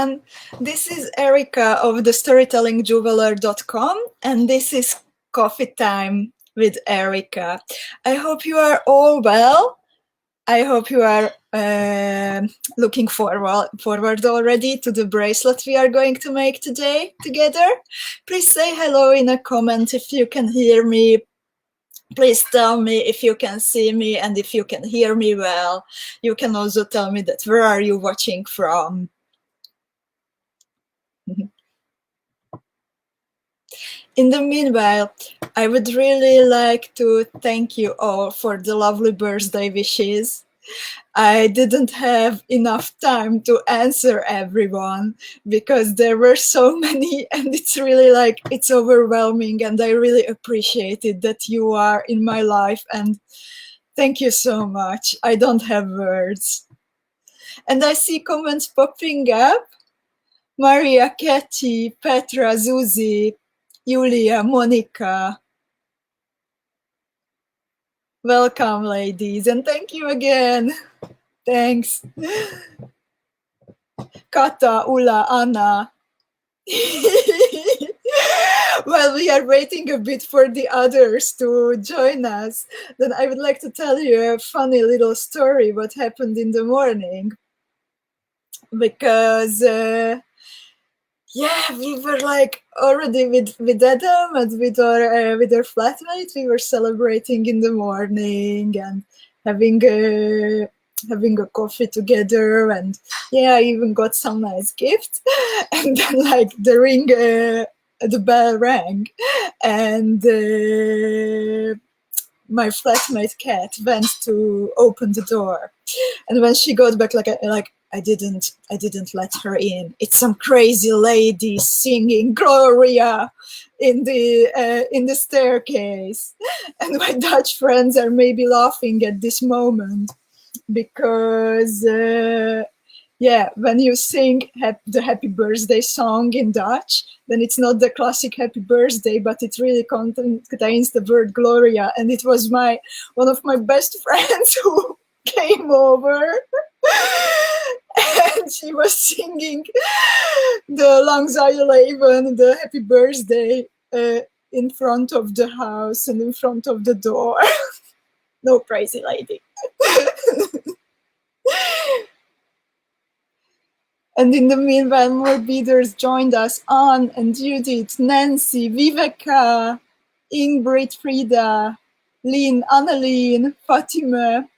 everyone. This is Erika of the storytellingjuveler.com, and this is Coffee Time with Erika. I hope you are all well. I hope you are looking forward already to the bracelet we are going to make today together. Please say hello in a comment if you can hear me. Please tell me if you can see me and if you can hear me well. You can also tell me that where are you watching from. In the meanwhile, I would really like to thank you all for the lovely birthday wishes. I didn't have enough time to answer everyone because there were so many, and it's really like, it's overwhelming, and I really appreciate it that you are in my life, and thank you so much. I don't have words. And I see comments popping up. Maria, Katie, Petra, Zuzi, Julia, Monica. Welcome, ladies, and thank you again. Thanks. Kata, Ula, Anna. While we are waiting a bit for the others to join us, then I would like to tell you a funny little story what happened in the morning. Because yeah, we were like already with Adam and with our flatmate. We were celebrating in the morning and having a coffee together, and yeah, I even got some nice gifts. And then like the bell rang, and my flatmate cat went to open the door, and when she got back, I didn't let her in. It's some crazy lady singing Gloria in the staircase, and my Dutch friends are maybe laughing at this moment because yeah, when you sing the happy birthday song in Dutch, then it's not the classic happy birthday, but it really contains the word Gloria, and it was one of my best friends who came over. And she was singing the 𝐍𝐻𝐿𝐿𝐴, the happy birthday in front of the house and in front of the door. No, crazy lady. And in the meanwhile, more beaders joined us: Anne and Judith, Nancy, Viveka, Ingrid, Frida, Lynn, Annalene, Fatima,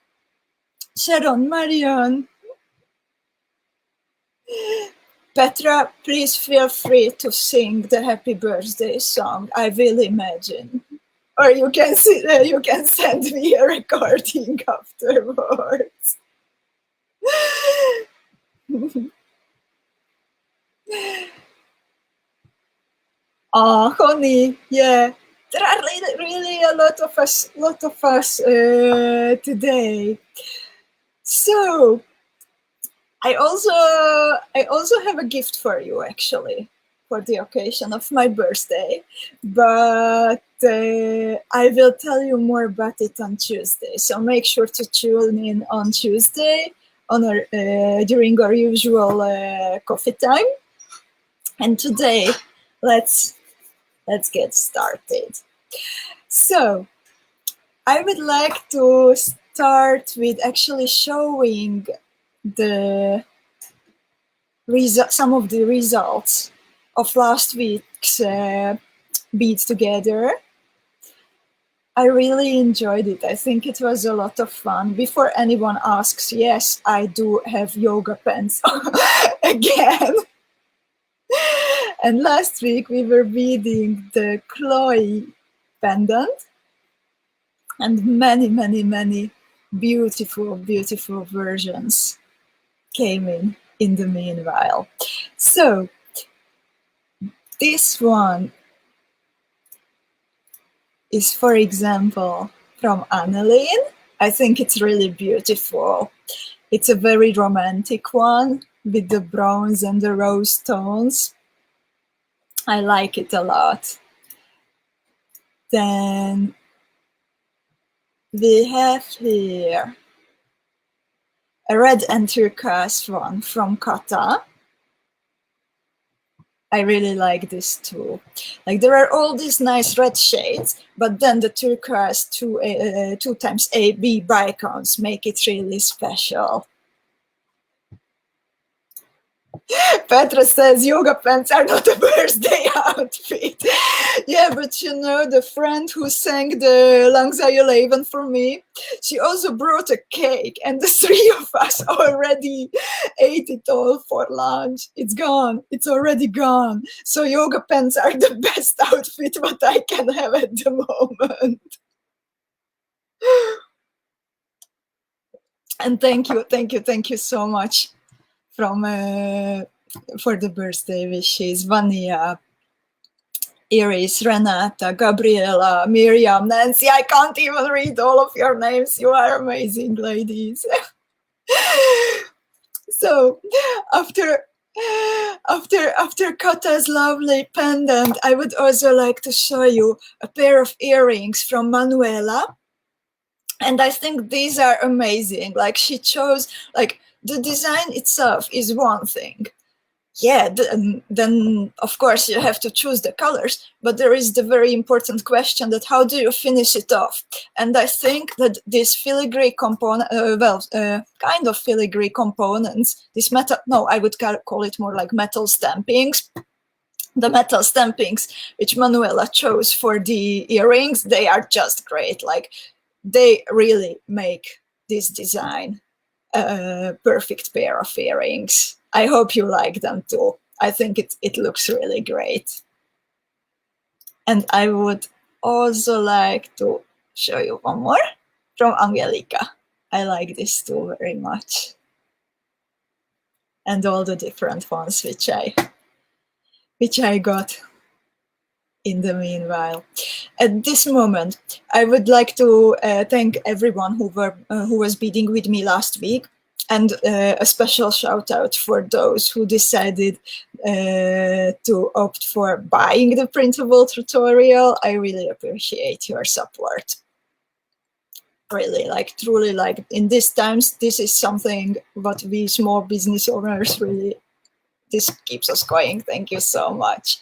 Sharon, Marion. Petra, please feel free to sing the happy birthday song, I will imagine. Or you can send me a recording afterwards. Oh, honey, yeah. There are really a lot of us today. So I also have a gift for you, actually, for the occasion of my birthday, but I will tell you more about it on Tuesday. So make sure to tune in on Tuesday during our usual coffee time. And today, let's get started. So I would like to start with actually showing some of the results of last week's Bead Together. I really enjoyed it. I think it was a lot of fun. Before anyone asks, yes, I do have yoga pants again. And last week we were beading the 𝐍𝐿𝐴 pendant, and many beautiful versions came in the meanwhile. So this one is, for example, from Annalene. I think it's really beautiful. It's a very romantic one with the bronze and the rose tones. I like it a lot. Then we have here a red and turquoise one from Kata. I really like this too. Like there are all these nice red shades, but then the turquoise 2 times AB bicones make it really special. Petra says yoga pants are not a birthday outfit. Yeah, but you know, the friend who sang the 𝐍𝐻𝐿𝐴 for me, she also brought a cake, and the 3 of us already ate it all for lunch. It's gone. It's already gone. So yoga pants are the best outfit what I can have at the moment. And thank you so much for the birthday wishes. Vania, Iris, Renata, Gabriela, Miriam, Nancy. I can't even read all of your names. You are amazing, ladies. So after Kata's lovely pendant, I would also like to show you a pair of earrings from Manuela. And I think these are amazing. Like she chose, like the design itself is one thing. Yeah, then of course you have to choose the colors, but there is the very important question that how do you finish it off? And I think that this filigree component, kind of filigree components, this metal, no, I would call it more like metal stampings. The metal stampings which Manuela chose for the earrings, they are just great. Like they really make this design a perfect pair of earrings. I hope you like them too. I think it looks really great. And I would also like to show you one more from Angelica. I like this too very much. And all the different ones which I got in the meanwhile. At this moment, I would like to thank everyone who was beading with me last week. And a special shout out for those who decided to opt for buying the printable tutorial. I really appreciate your support. Really, like truly, like in these times, this is something what we small business owners really, this keeps us going. Thank you so much.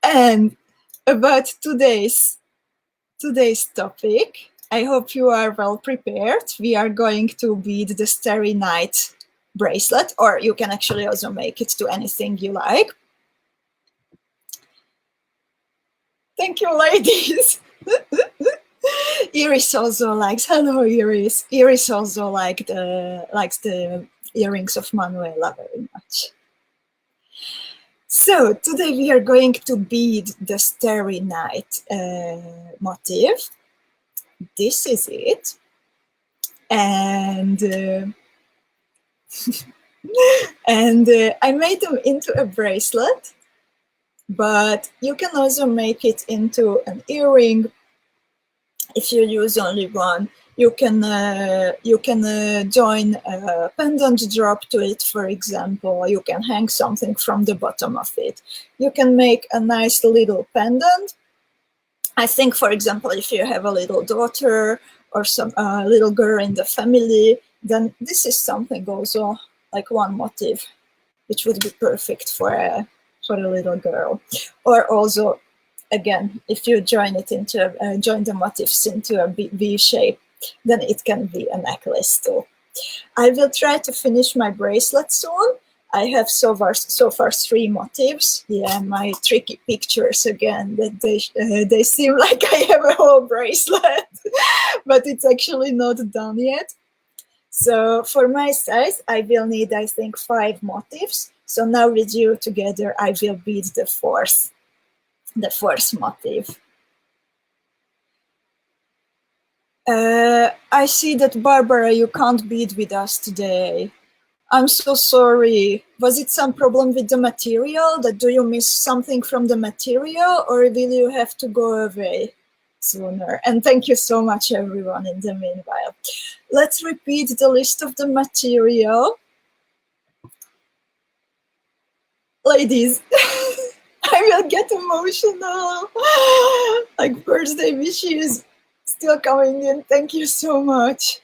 And about today's topic, I hope you are well prepared. We are going to bead the Starry Night bracelet, or you can actually also make it to anything you like. Thank you, ladies. Iris also likes, hello Iris. Iris also likes the earrings of Manuela very much. So today we are going to bead the Starry Night motif. This is it. And I made them into a bracelet, but you can also make it into an earring. If you use only one, you can join a pendant drop to it, for example. You can hang something from the bottom of it. You can make a nice little pendant. I think, for example, if you have a little daughter or some little girl in the family, then this is something also like one motif, which would be perfect for a little girl. Or also, again, if you join it into join the motifs into a V shape, then it can be a necklace too. I will try to finish my bracelet soon. I have so far 3 motifs. Yeah, my tricky pictures again, that they seem like I have a whole bracelet, but it's actually not done yet. So for my size, I will need, I think, 5 motifs. So now with you together, I will bead the fourth motif. I see that Barbara, you can't bead with us today. I'm so sorry. Was it some problem with the material? Do you miss something from the material, or will you have to go away sooner? And thank you so much, everyone, in the meanwhile. Let's repeat the list of the material. Ladies, I will get emotional. Like birthday wishes still coming in. Thank you so much.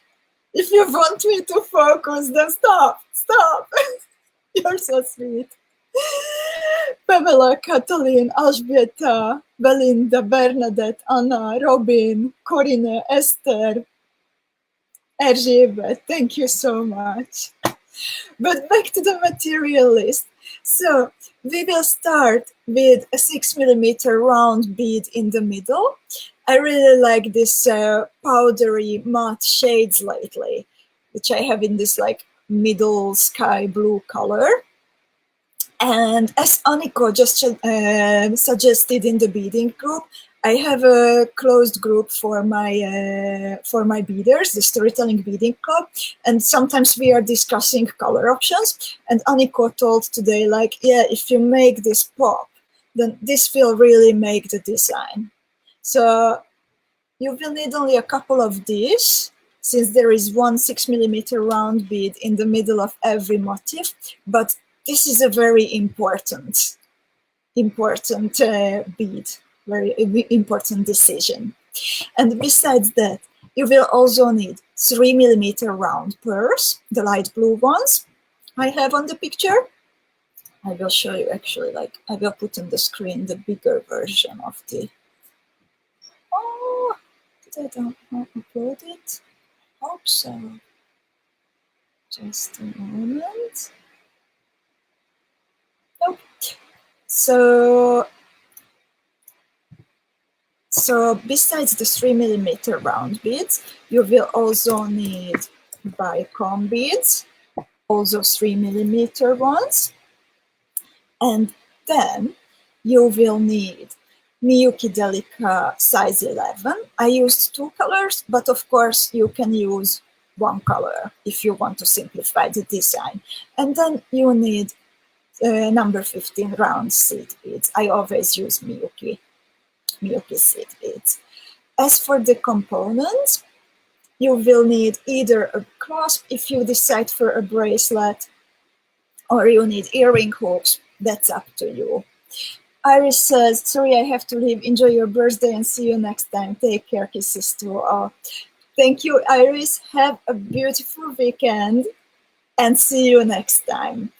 If you want me to focus, then stop. You're so sweet. Pamela, Kathleen, Elżbieta, Belinda, Bernadette, Anna, Robin, Corinne, Esther, 𝐅𝐎𝐿𝐒𝐓, thank you so much. But back to the material list. So we will start with a 6mm round bead in the middle. I really like this powdery matte shades lately, which I have in this like middle sky blue color. And as Aniko just suggested in the beading group, I have a closed group for my beaders, the Storytelling Beading Club, and sometimes we are discussing color options. And Aniko told today, like, yeah, if you make this pop, then this will really make the design. So you will need only a couple of these, since there is one 6mm round bead in the middle of every motif, but this is a very important bead, very important decision. And besides that, you will also need 3mm round pearls, the light blue ones I have on the picture. I will show you actually, like, I will put on the screen the bigger version of the, oh, did I not upload it? Hope so. Just a moment. Nope. So besides the 3mm round beads, you will also need BICONE beads, also 3mm ones. And then you will need MIYUKI DELICA size 11. I used 2 colors, but of course you can use 1 color if you want to simplify the design. And then you need number 15 round seed beads. I always use MIYUKI seed beads. As for the components, you will need either a clasp if you decide for a bracelet, or you need earring hooks. That's up to you. Iris says, sorry, I have to leave. Enjoy your birthday and see you next time. Take care, kisses to all. Thank you, Iris. Have a beautiful weekend and see you next time.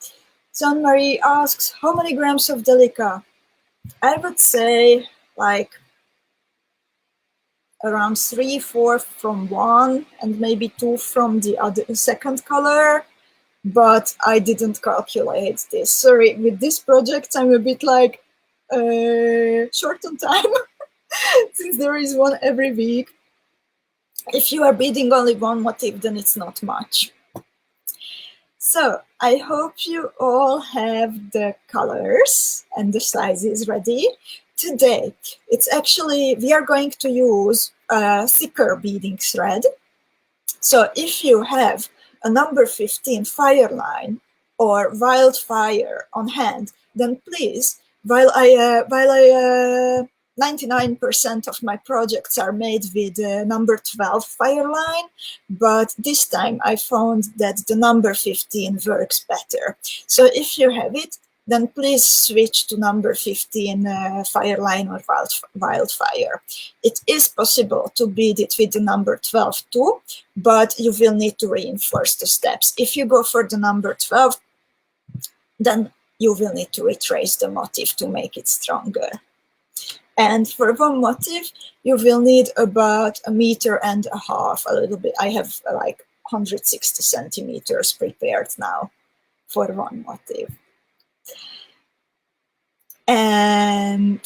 Jean-Marie asks, how many grams of DELICA? I would say like around 3/4 from one and maybe 2 from the second color, but I didn't calculate this. Sorry, with this project, I'm a bit like short on time since there is one every week. If you are beading only one motif, then it's not much. So I hope you all have the colors and the sizes ready. Today, it's actually, we are going to use a thicker beading thread. So if you have a number 15 FIRELINE or Wildfire on hand, then please, while 99% of my projects are made with number 12 FIRELINE, but this time I found that the number 15 works better. So if you have it, then please switch to number 15 FIRELINE or Wildfire. It is possible to bead it with the number 12 too, but you will need to reinforce the steps. If you go for the number 12, then you will need to retrace the motif to make it stronger. And for one motif, you will need about 1.5 meters, a little bit. I have like 160 centimeters prepared now for one motif. And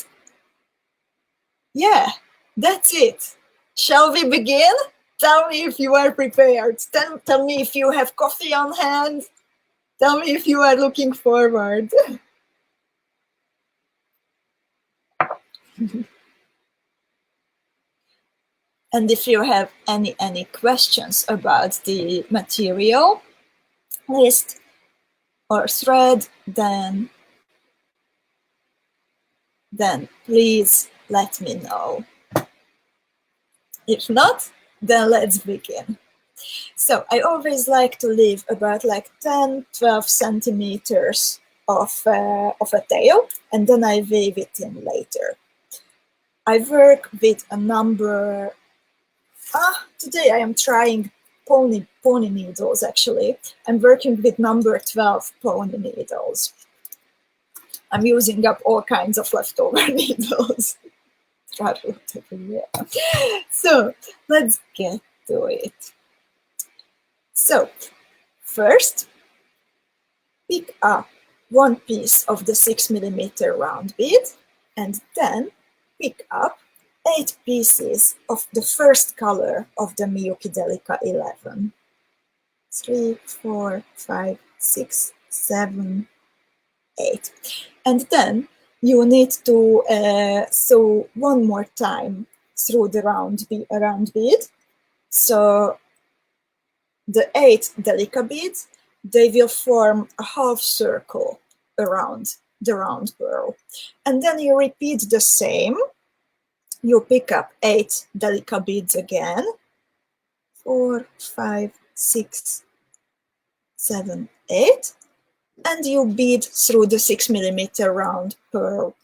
yeah, that's it. Shall we begin? Tell me if you are prepared. Tell me if you have coffee on hand. Tell me if you are looking forward. And if you have any questions about the material list or thread, then please let me know. If not, then let's begin. So I always like to leave about like 10-12 centimeters of a tail, and then I weave it in later. I work with a number, today I am trying pony needles actually. I'm working with number 12 pony needles. I'm using up all kinds of leftover needles. So let's get to it. So first, pick up one piece of the 6mm round bead, and then pick up 8 pieces of the first color of the MIYUKI DELICA 11. 3, 4, 5, 6, 7, 8. And then you need to sew one more time through the round bead. So the 8 DELICA beads, they will form a half circle around the round pearl. And then you repeat the same. You pick up 8 DELICA beads again. 4, 5, 6, 7, 8. And you bead through the 6mm round pearl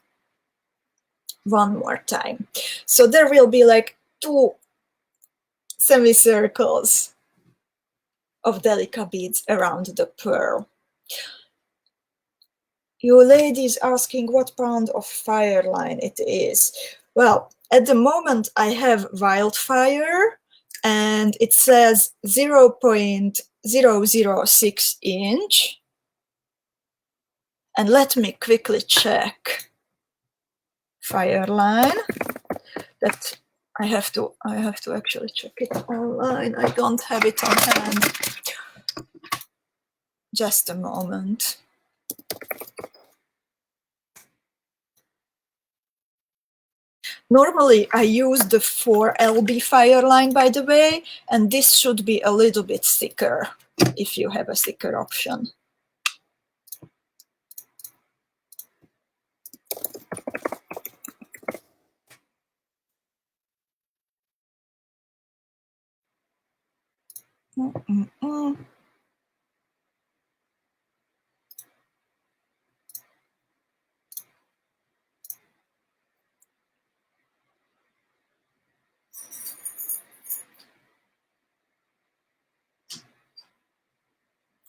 one more time. So there will be like 2 semicircles of DELICA beads around the pearl. You ladies asking what pound of FIRELINE it is. Well, at the moment I have Wildfire, and it says 0.006 inch. And let me quickly check FIRELINE. That I have to actually check it online. I don't have it on hand. Just a moment. Normally I use the 4LB FIRELINE, by the way, and this should be a little bit thicker if you have a thicker option.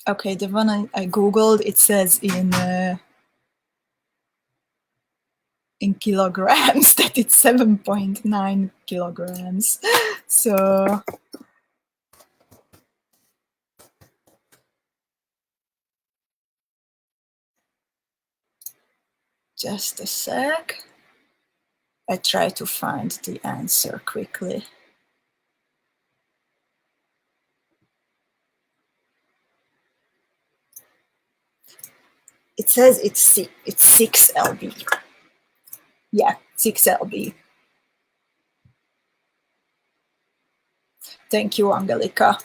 Okay, the one I googled, it says in kilograms that it's 7.9 kilograms. So just a sec. I try to find the answer quickly. It says it's 6 lb. Yeah, 6 lb. Thank you, Angelica.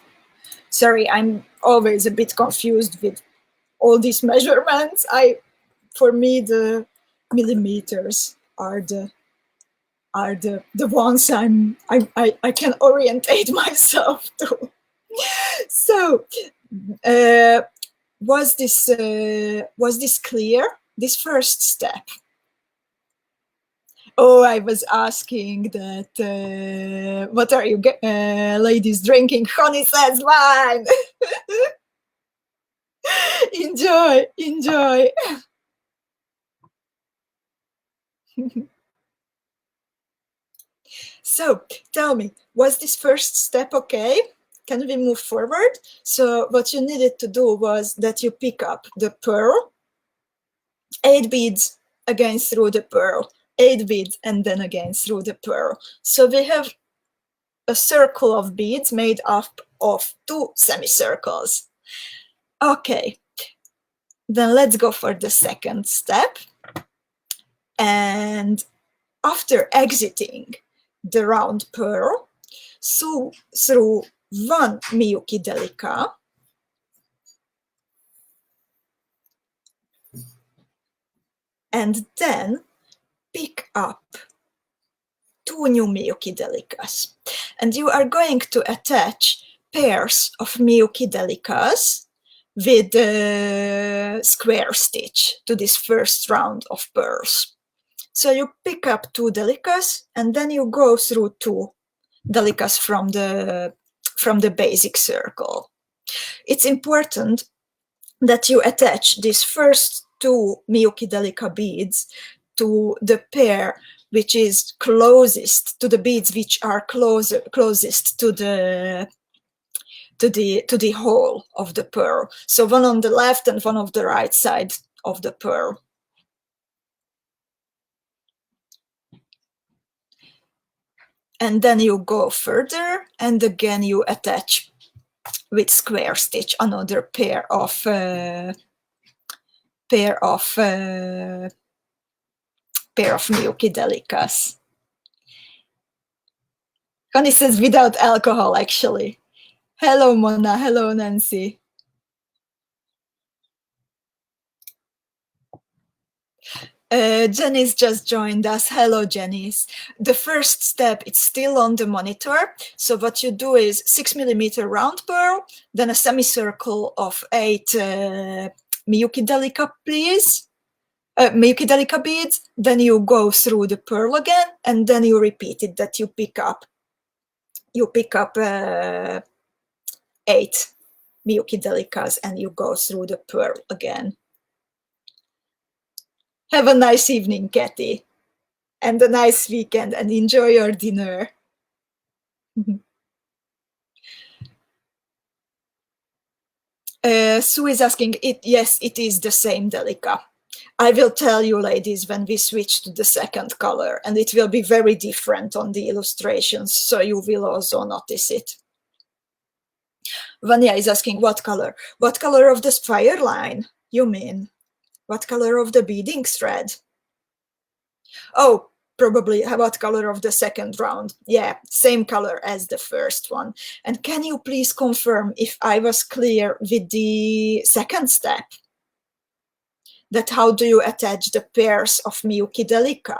Sorry, I'm always a bit confused with all these measurements. For me, the millimeters are the ones I can orientate myself to. So, was this clear? This first step? Oh, I was asking that. What are you ladies drinking? Honey says wine. Enjoy, enjoy. So tell me, was this first step okay? Can we move forward? So what you needed to do was that you pick up the pearl, 8 beads again through the pearl, 8 beads, and then again through the pearl. So we have a circle of beads made up of 2 semicircles. Okay, then let's go for the second step. And after exiting the round pearl, sew through 1 MIYUKI DELICA, and then pick up 2 new MIYUKI DELICAs. And you are going to attach pairs of MIYUKI DELICAs with the square stitch to this first round of pearls. So you pick up 2 DELICAs, and then you go through 2 DELICAs from the basic circle. It's important that you attach these first two MIYUKI DELICA beads to the pair which is closest to the beads which are closest to the hole of the pearl. So one on the left and one on the right side of the pearl. And then you go further, and again you attach with square stitch another pair of MIYUKI DELICAs. Connie says without alcohol, actually. Hello, Mona. Hello, Nancy. Janice just joined us. Hello, Janice. The first step, it's still on the monitor. So what you do is 6mm round pearl, then a semicircle of 8 MIYUKI DELICA, please. MIYUKI DELICA beads. Then you go through the pearl again, and then you repeat it. That you pick up 8 MIYUKI DELICAs, and you go through the pearl again. Have a nice evening, Kathy, and a nice weekend, and enjoy your dinner. Sue is asking, yes, it is the same DELICA. I will tell you, ladies, when we switch to the second color, and it will be very different on the illustrations, so you will also notice it. Vanya is asking, what color? What color of the FIRELINE, you mean? What color of the beading thread? Oh, probably what color of the second round? Yeah, same color as the first one. And can you please confirm if I was clear with the second step? That how do you attach the pairs of MIYUKI DELICA?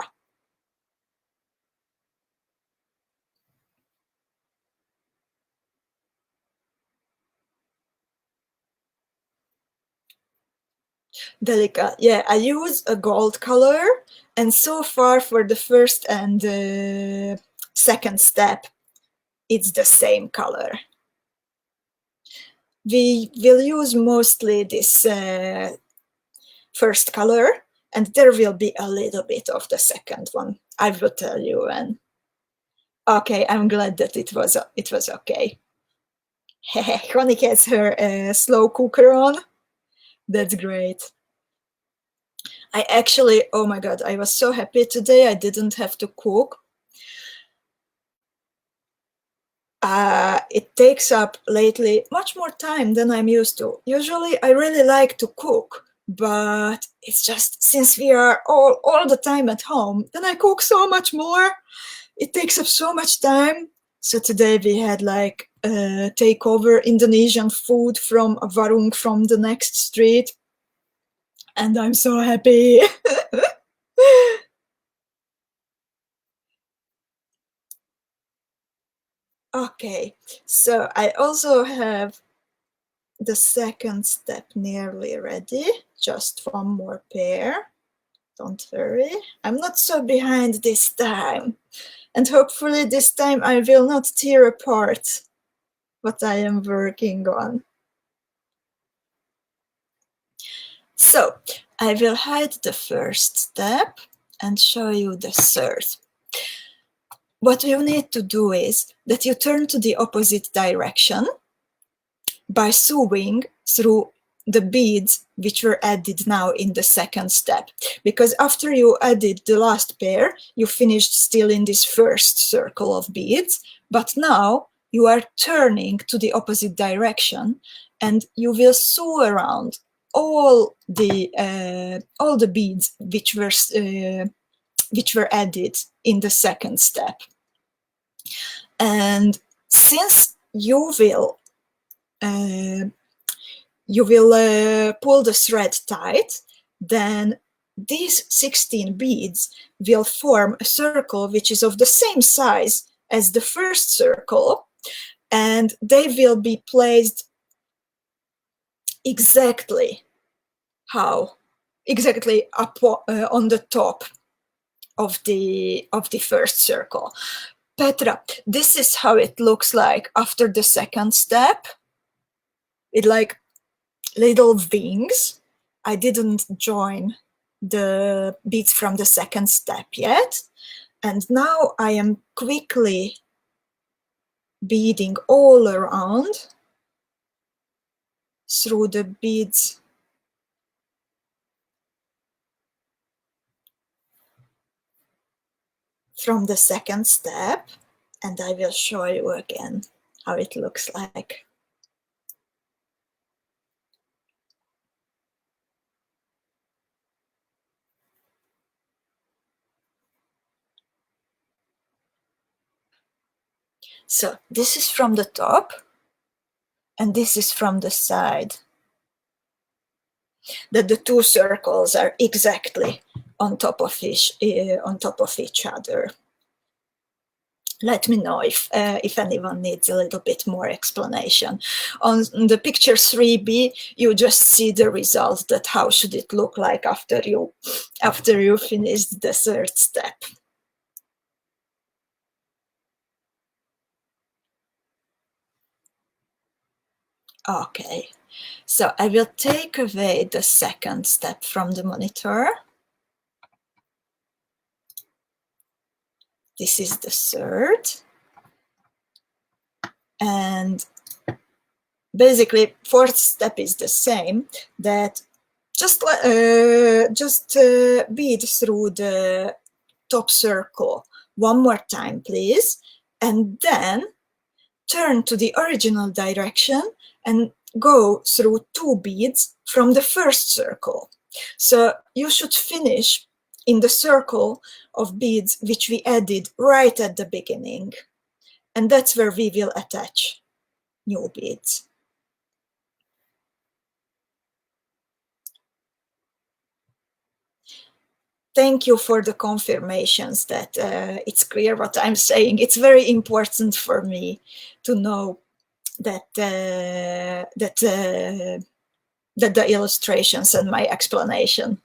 DELICA, yeah, I use a gold color, and so far for the first and second step, it's the same color. We will use mostly this first color, and there will be a little bit of the second one. I will tell you when. Okay, I'm glad that it was okay. Connie has her slow cooker on. That's great. I actually, oh my God, I was so happy today. I didn't have to cook. It takes up lately much more time than I'm used to. Usually I really like to cook, but it's just since we are all the time at home, then I cook so much more. It takes up so much time. So today we had like takeover Indonesian food from a warung from the next street. And I'm so happy. Okay, so I also have the second step nearly ready. Just one more pair. Don't worry. I'm not so behind this time. And hopefully this time I will not tear apart what I am working on. So I will hide the first step and show you the third. What you need to do is that you turn to the opposite direction by sewing through the beads which were added now in the second step. Because after you added the last pair, you finished still in this first circle of beads, but now you are turning to the opposite direction and you will sew around all the beads which were added in the second step. And since you will pull the thread tight, then these 16 beads will form a circle which is of the same size as the first circle, and they will be placed exactly up on the top of the first circle. Petra, this is how it looks like after the second step. It like little wings, I didn't join the beads from the second step yet. And now I am quickly beading all around through the beads from the second step. And I will show you again how it looks like. So this is from the top, and this is from the side. That the two circles are exactly on top of each other. Let me know if anyone needs a little bit more explanation. On the picture 3B, you just see the result, that how should it look like after you finish the third step. Okay, so I will take away the second step from the monitor. This is the third. And basically, fourth step is the same, that just bead through the top circle one more time, please, and then turn to the original direction and go through 2 beads from the first circle. So you should finish in the circle of beads which we added right at the beginning. And that's where we will attach new beads. Thank you for the confirmations that it's clear what I'm saying. It's very important for me to know that that the illustrations and my explanation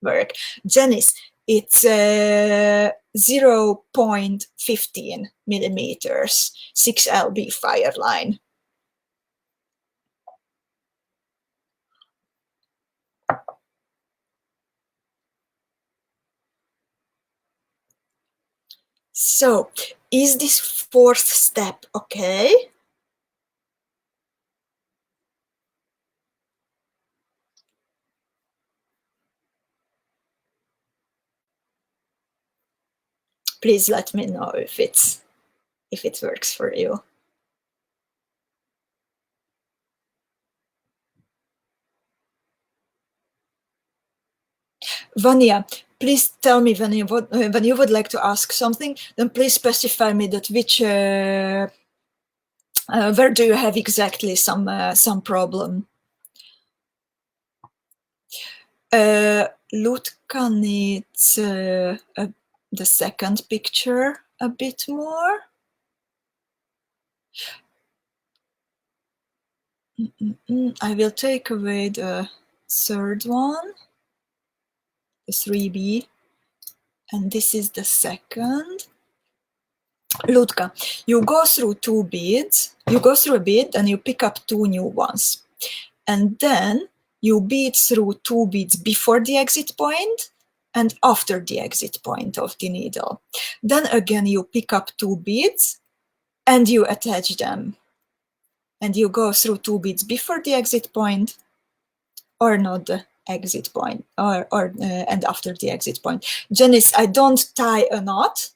work. Janice, it's 0.15 millimeters, 6LB FIRELINE. So, is this fourth step okay? Please let me know if it works for you. Vanya, please tell me when you would like to ask something, then please specify me that which where do you have exactly some problem. Lutka needs the second picture a bit more. I will take away the third one, the 3B, and this is the second. Lutka, you go through 2 beads, you go through a bead and you pick up 2 new ones. And then you bead through 2 beads before the exit point and after the exit point of the needle. Then again, you pick up 2 beads and you attach them. And you go through 2 beads before the exit point or not the exit point, and after the exit point. Janice, I don't tie a knot.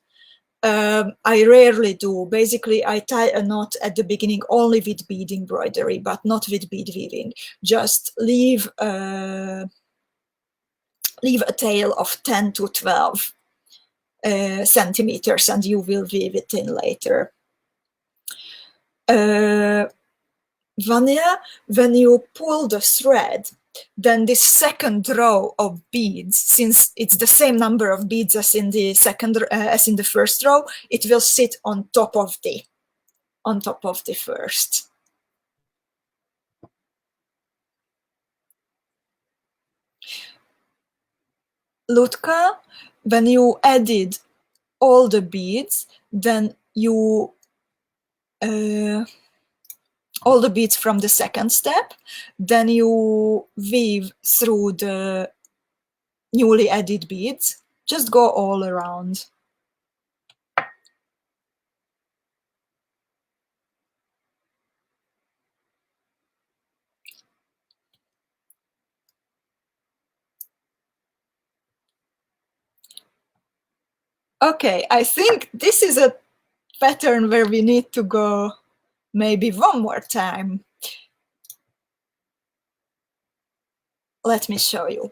I rarely do. Basically, I tie a knot at the beginning only with bead embroidery, but not with bead weaving. Just leave a tail of 10 to 12 centimeters, and you will weave it in later. Vanya, when you pull the thread, then this second row of beads, since it's the same number of beads as in the first row, it will sit on top of the first. Lutka, when you added all the beads, then you all the beads from the second step. Then you weave through the newly added beads. Just go all around. Okay, I think this is a pattern where we need to go maybe one more time. Let me show you.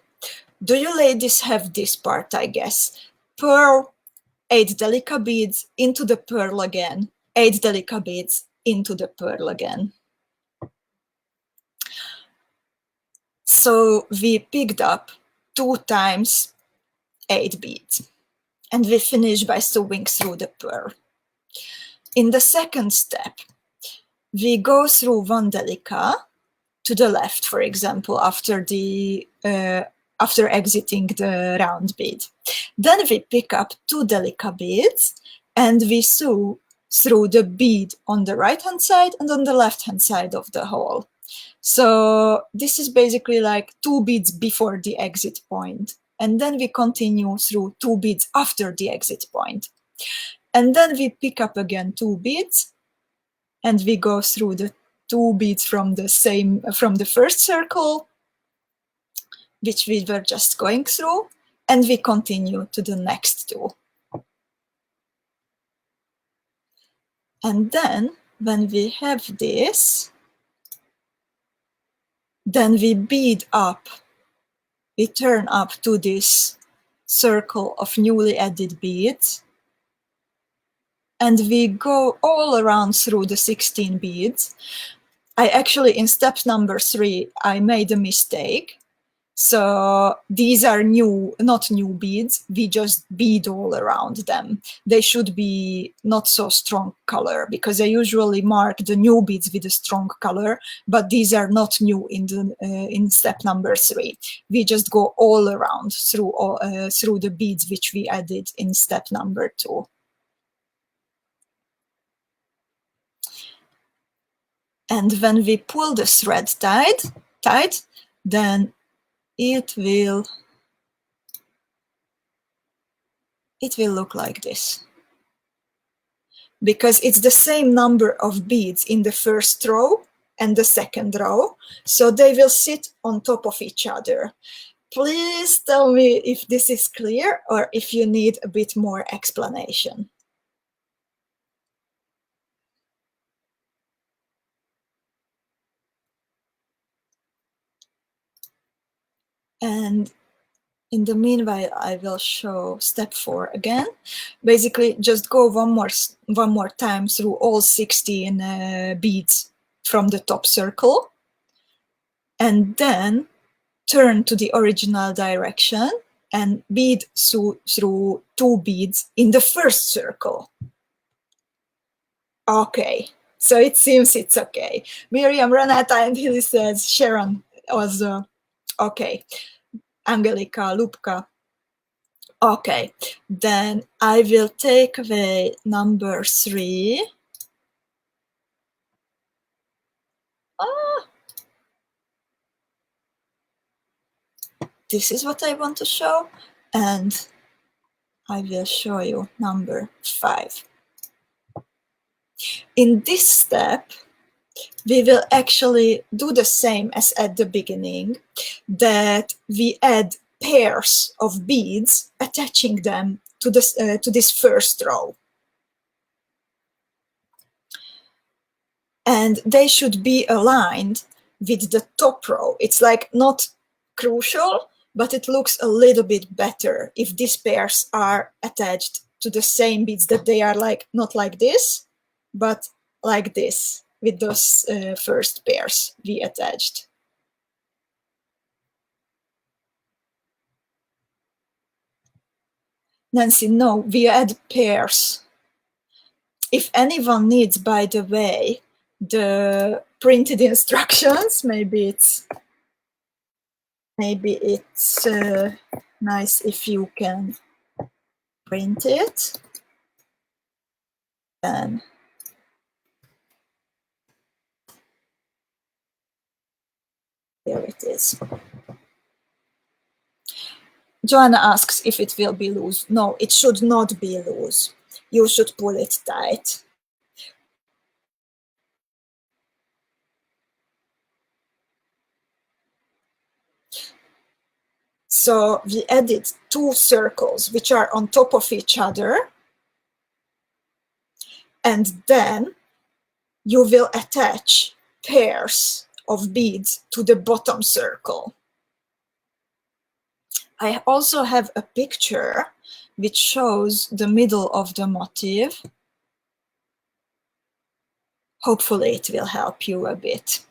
Do you ladies have this part, I guess? Pearl, 8 DELICA beads into the pearl again, 8 DELICA beads into the pearl again. So we picked up 2 times 8 beads, and we finish by sewing through the pearl. In the second step, we go through 1 DELICA to the left, for example, after exiting the round bead. Then we pick up 2 DELICA beads and we sew through the bead on the right-hand side and on the left-hand side of the hole. So this is basically like 2 beads before the exit point. And then we continue through 2 beads after the exit point. And then we pick up again 2 beads and we go through the 2 beads from the first circle, which we were just going through, and we continue to the next 2. And then when we have this, then we bead up, we turn up to this circle of newly added beads, and we go all around through the 16 beads. I actually, in step number 3, I made a mistake. So these are not new beads, we just bead all around them. They should be not so strong color, because I usually mark the new beads with a strong color, but these are not new in step number 3. We just go all around through the beads which we added in step number 2. And when we pull the thread tight, then it will look like this, because it's the same number of beads in the first row and the second row, so they will sit on top of each other. Please tell me if this is clear or if you need a bit more explanation. And in the meanwhile, I will show step 4 again. Basically, just go one more time through all 16 beads from the top circle, and then turn to the original direction and bead through 2 beads in the first circle. Okay, so it seems it's okay. Miriam, Renata, and Hilly says Sharon was okay. Angelica, Lubka. Okay, then I will take away number 3. This is what I want to show, and I will show you number 5. In this step, we will actually do the same as at the beginning, that we add pairs of beads, attaching them to this first row. And they should be aligned with the top row. It's like not crucial, but it looks a little bit better if these pairs are attached to the same beads, that they are like not like this, but like this, with those first pairs we attached. Nancy, no, we add pairs. If anyone needs, by the way, the printed instructions, maybe it's nice if you can print it. Then Here it is. Joanna asks if it will be loose. No, it should not be loose. You should pull it tight. So we added 2 circles which are on top of each other, and then you will attach pairs of beads to the bottom circle. I also have a picture which shows the middle of the motif. Hopefully it will help you a bit.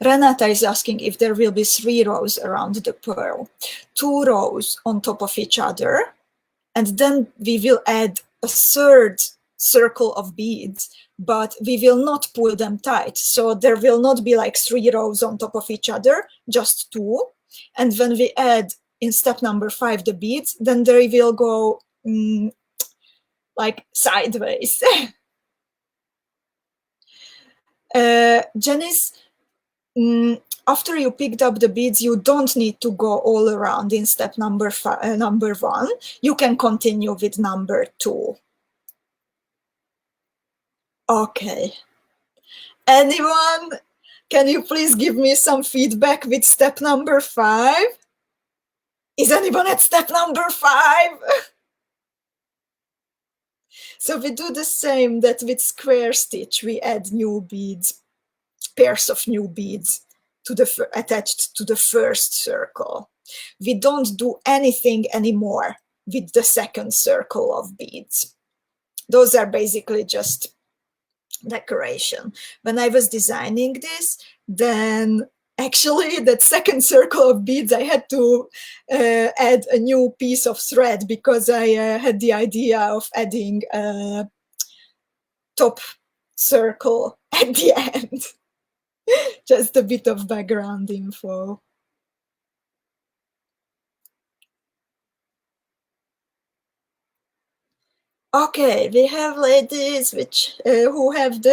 Renata is asking if there will be 3 rows around the pearl. 2 rows on top of each other, and then we will add a 3rd circle of beads, but we will not pull them tight. So there will not be like 3 rows on top of each other, just 2. And when we add in step number 5 the beads, then they will go like sideways. Janice, after you picked up the beads, you don't need to go all around in step number 1. You can continue with number 2. Okay. Anyone? Can you please give me some feedback with step number 5? Is anyone at step number 5? So we do the same that with square stitch. We add new beads, pairs of new beads attached to the 1st circle. We don't do anything anymore with the 2nd circle of beads. Those are basically just decoration. When I was designing this, then actually that 2nd circle of beads, I had to add a new piece of thread because I had the idea of adding a top circle at the end. Just a bit of background info. Okay, we have ladies which who have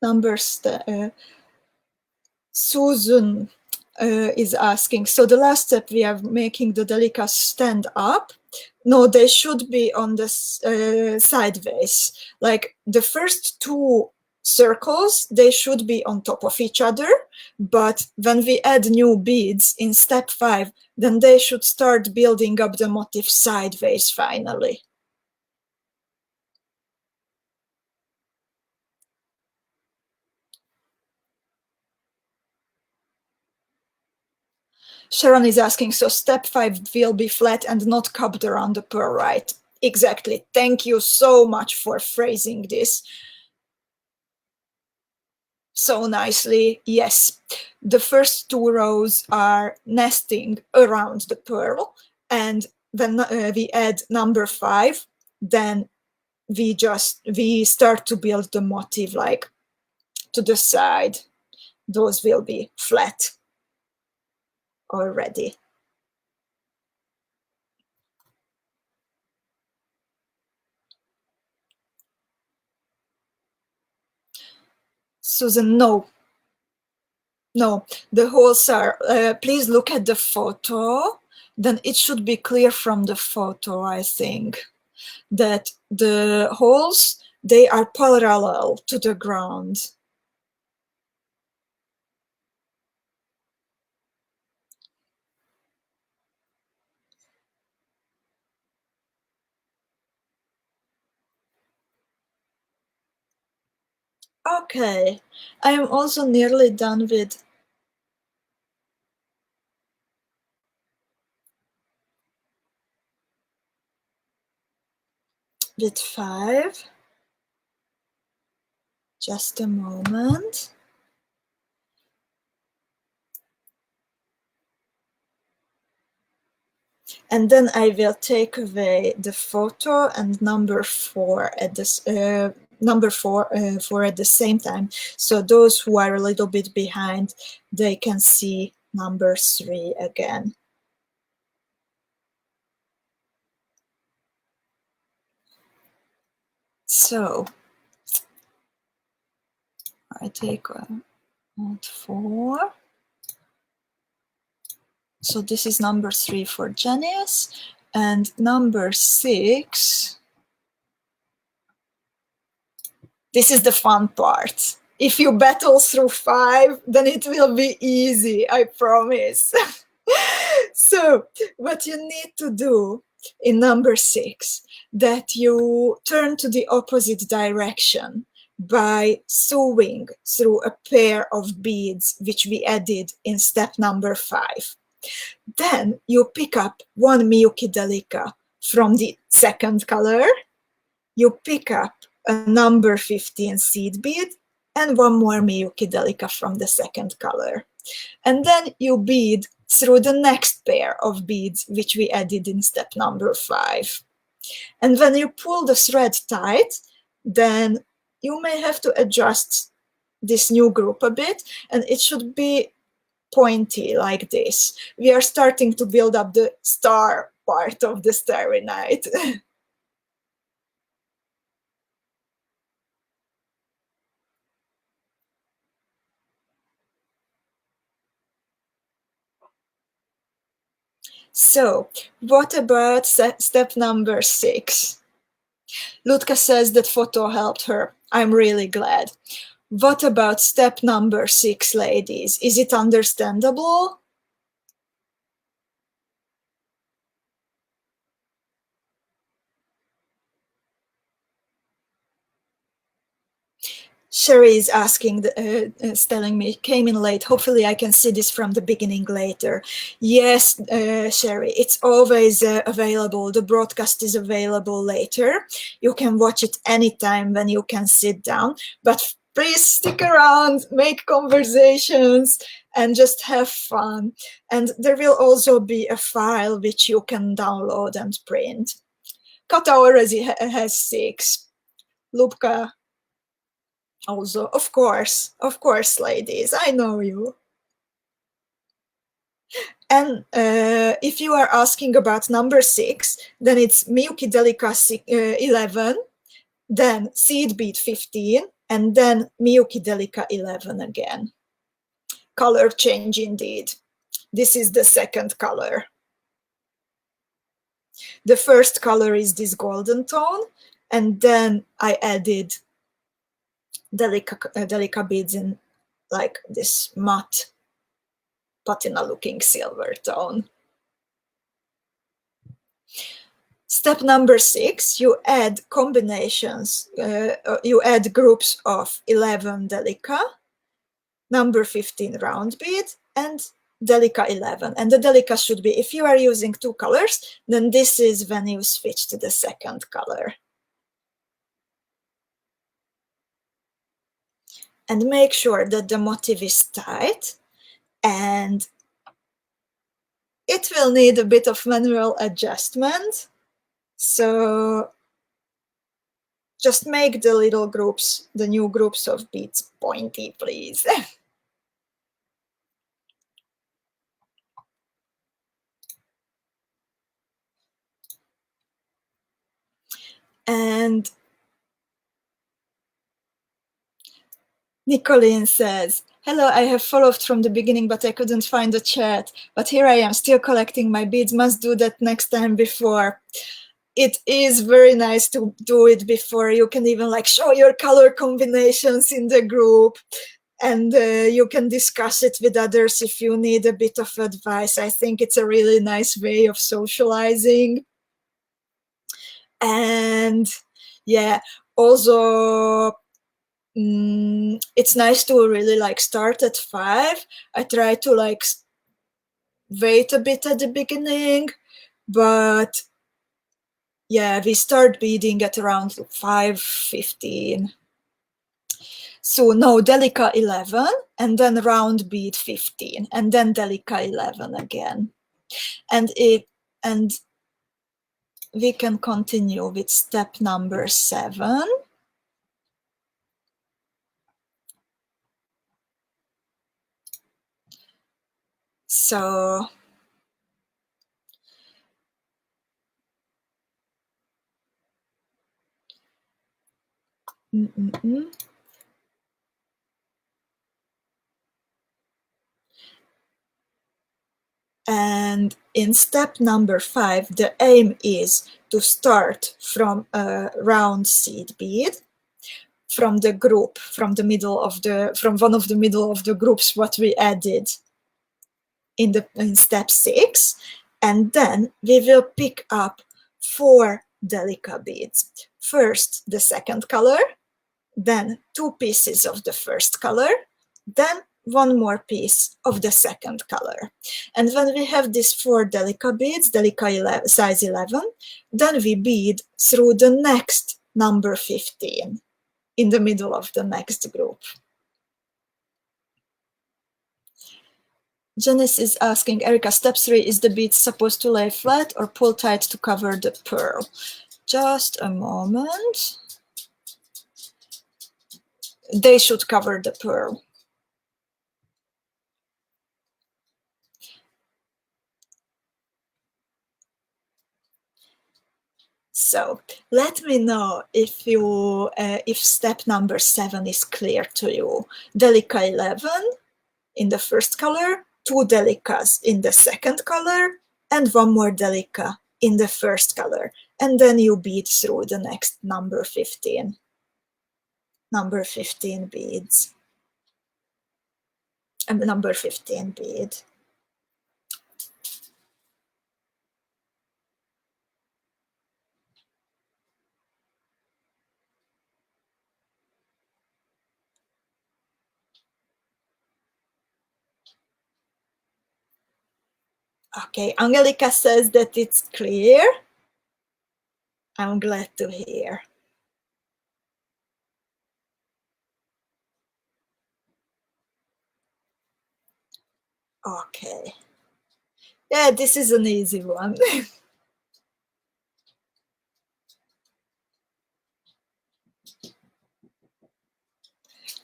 numbers. Susan is asking. So the last step, we are making the DELICA stand up. No, they should be on the sideways. Like the first 2 circles, they should be on top of each other. But when we add new beads in step 5, then they should start building up the motif sideways finally. Sharon is asking, so step 5 will be flat and not cupped around the pearl, right? Exactly. Thank you so much for phrasing this so nicely. Yes, the first 2 rows are nesting around the pearl, and then we add number 5, then we start to build the motif like to the side. Those will be flat already. Susan, no, the holes are, please look at the photo, then it should be clear from the photo, I think, that the holes, they are parallel to the ground. Okay, I am also nearly done with bit 5. Just a moment. And then I will take away the photo and number 4 at this number 4 at the same time. So those who are a little bit behind, they can see number 3 again. So I take Alt 4. So this is number 3 for Janice, and number 6. This is the fun part. If you battle through 5, then it will be easy, I promise. So what you need to do in number 6, that you turn to the opposite direction by sewing through a pair of beads, which we added in step number 5. Then you pick up one MIYUKI DELICA from the second color, you pick up a number 15 seed bead, and one more MIYUKI DELICA from the second color. And then you bead through the next pair of beads, which we added in step number 5. And when you pull the thread tight, then you may have to adjust this new group a bit, and it should be pointy like this. We are starting to build up the star part of the Starry Night. So, what about step number 6? Lutka says that photo helped her. I'm really glad. What about step number 6, ladies? Is it understandable? Sherry is asking, telling me, came in late. Hopefully I can see this from the beginning later. Yes, Sherry, it's always available. The broadcast is available later. You can watch it anytime when you can sit down. But please stick around, make conversations, and just have fun. And there will also be a file which you can download and print. Kata already has 6. Lubka also, of course, ladies, I know you. And if you are asking about number 6, then it's MIYUKI DELICA 11, then seed bead 15, and then MIYUKI DELICA 11 again. Color change indeed. This is the second color. The first color is this golden tone, and then I added DELICA beads in like this matte patina looking silver tone. Step number 6, you add combinations, you add groups of 11 DELICA, number 15 round bead, and DELICA 11. And the DELICA should be, if you are using 2 colors, then this is when you switch to the second color. And make sure that the motif is tight, and it will need a bit of manual adjustment. So just make the little groups, the new groups of beads pointy, please. And Nicolene says, hello, I have followed from the beginning, but I couldn't find the chat. But here I am, still collecting my beads. Must do that next time before. It is very nice to do it before. You can even like show your color combinations in the group, and you can discuss it with others if you need a bit of advice. I think it's a really nice way of socializing. And yeah, also it's nice to really like start at 5. I try to like wait a bit at the beginning, but yeah, we start beading at around 5:15. So no, DELICA 11, and then round bead 15, and then DELICA 11 again. And we can continue with step number 7. So And in step number 5, the aim is to start from a round seed bead, from the group, from one of the middle of the groups what we added in step 6, and then we will pick up 4 DELICA beads. First the second color, then 2 pieces of the first color, then 1 more piece of the second color. And when we have these 4 DELICA beads, DELICA size 11, then we bead through the next number 15 in the middle of the next group. Janice is asking, Erika, step 3, is the bead supposed to lay flat or pull tight to cover the pearl? Just a moment. They should cover the pearl. So let me know if if step number 7 is clear to you. DELICA 11 in the first color, 2 DELICAs in the second color, and 1 more DELICA in the first color. And then you bead through the next number 15. Number 15 beads. And number 15 bead. Okay, Angelica says that it's clear. I'm glad to hear. Okay. Yeah, this is an easy one.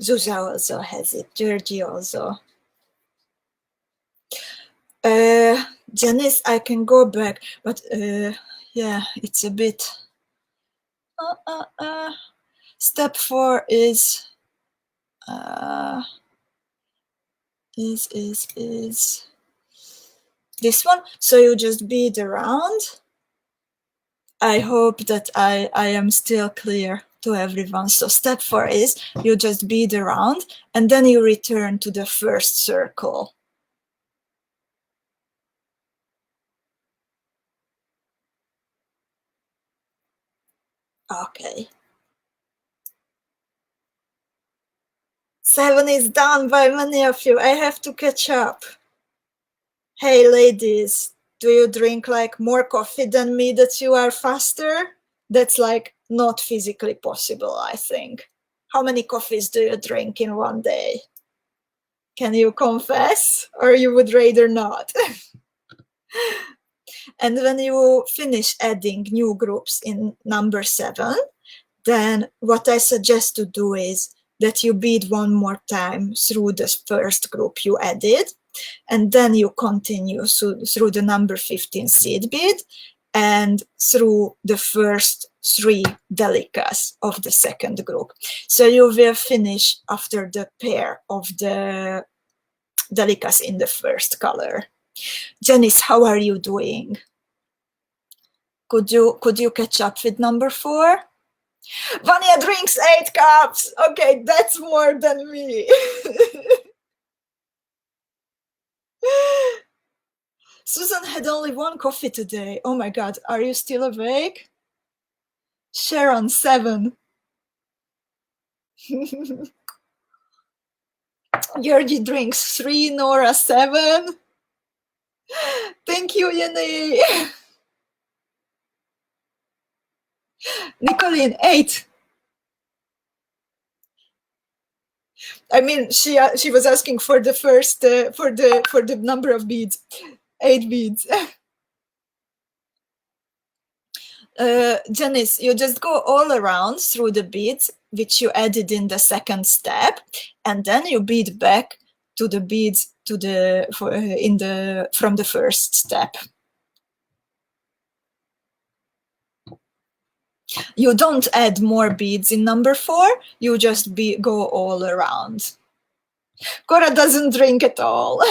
Zuzia also has it. Georgie also. Janice, I can go back, but yeah, it's a bit. Step 4 is this one. So you just bead around. I hope that I am still clear to everyone. So step 4 is you just bead around and then you return to the first circle. Okay. 7 is done by many of you. I have to catch up. Hey ladies, do you drink like more coffee than me that you are faster? That's like not physically possible, I think. How many coffees do you drink in one day? Can you confess, or you would rather not? And when you finish adding new groups in number 7, then what I suggest to do is that you bead 1 more time through the first group you added, and then you continue through the number 15 seed bead and through the first 3 DELICAs of the second group. So you will finish after the pair of the DELICAs in the first color. Janice, how are you doing? Could you catch up with number 4? Vanya drinks 8 cups. Okay, that's more than me. Susan had only 1 coffee today. Oh my God, are you still awake? Sharon, 7. Georgie drinks 3, Nora 7. Thank you, Yenny. Nicolene 8. I mean, she was asking for the first for the number of beads. 8 beads. Janice, you just go all around through the beads which you added in the second step, and then you bead back to the beads from the first step. You don't add more beads in number 4, you just go all around. Cora doesn't drink at all.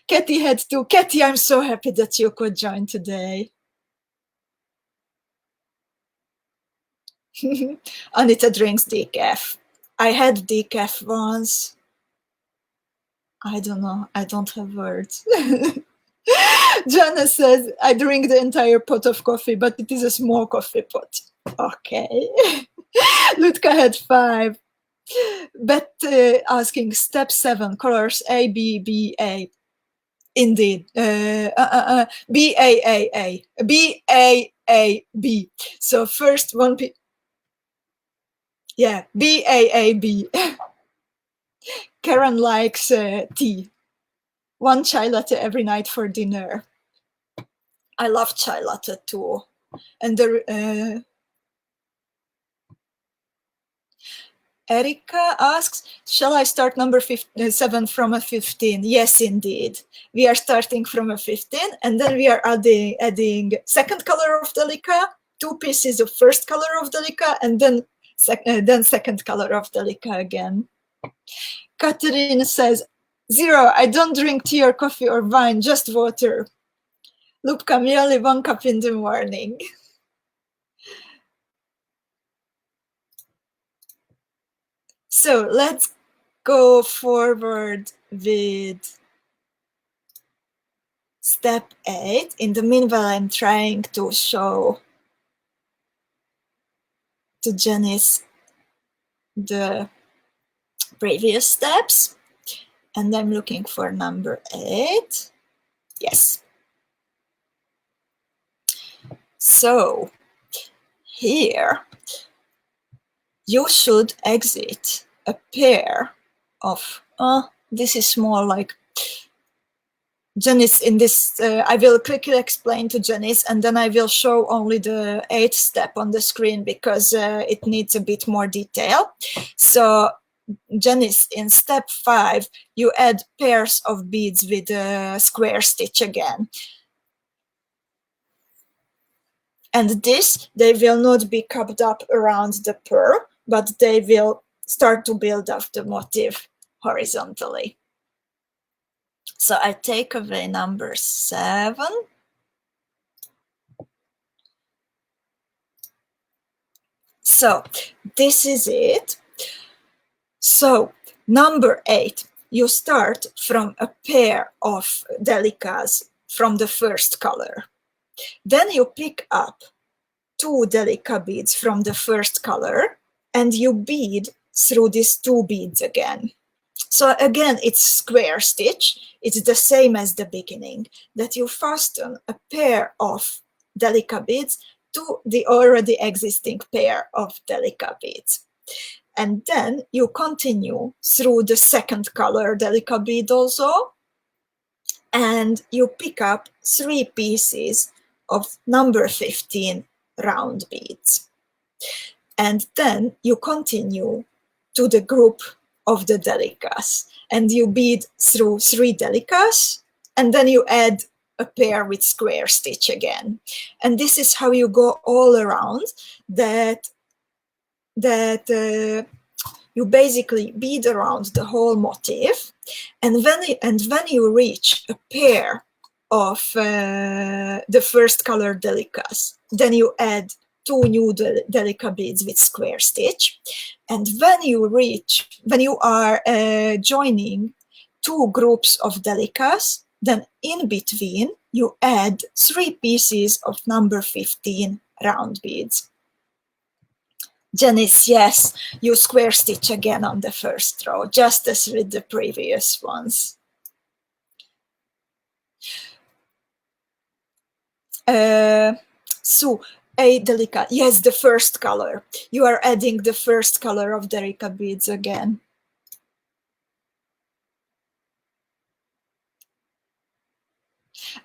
Katie had to. Katie, I'm so happy that you could join today. Anita drinks decaf. I had decaf once. I don't know. I don't have words. Jana says, I drink the entire pot of coffee, but it is a small coffee pot. Okay. Lutka had 5. Beth asking, step 7, colors A, B, B, A. Indeed. B, A, A, A. B, A, A, B. So first one, yeah, B, A, A, B. Karen likes tea. 1 chai latte every night for dinner. I love chai latte too. And the Erika asks, shall I start number 7 from a 15? Yes, indeed. We are starting from a 15, and then we are adding second color of DELICA, 2 pieces of first color of DELICA, and then second color of DELICA again. Catherine says, 0, I don't drink tea or coffee or wine, just water. Lubka, merely 1 cup in the morning. So let's go forward with step 8. In the meanwhile, I'm trying to show to Janice the previous steps, and I'm looking for number 8. Yes. So here you should exit a pair of, this is more like Janice in this, I will quickly explain to Janice, and then I will show only the 8th step on the screen because it needs a bit more detail. So Janice, in step 5, you add pairs of beads with a square stitch again. And this, they will not be cupped up around the pearl, but they will start to build up the motif horizontally. So I take away number 7. So this is it. So number 8, you start from a pair of delicas from the first color. Then you pick up 2 delica beads from the first color and you bead through these 2 beads again. So again, it's square stitch. It's the same as the beginning, that you fasten a pair of delica beads to the already existing pair of delica beads. And then you continue through the second color delica bead also, and you pick up 3 pieces of number 15 round beads. And then you continue to the group of the delicas, and you bead through 3 delicas, and then you add a pair with square stitch again. And this is how you go all around, that you basically bead around the whole motif, and when you reach a pair of the first color delicas, then you add 2 new delica beads with square stitch. And when you are joining 2 groups of delicas, then in between you add 3 pieces of number 15 round beads. Janice, yes, you square stitch again on the first row, just as with the previous ones. So, a delica, yes, the first color. You are adding the first color of delica beads again.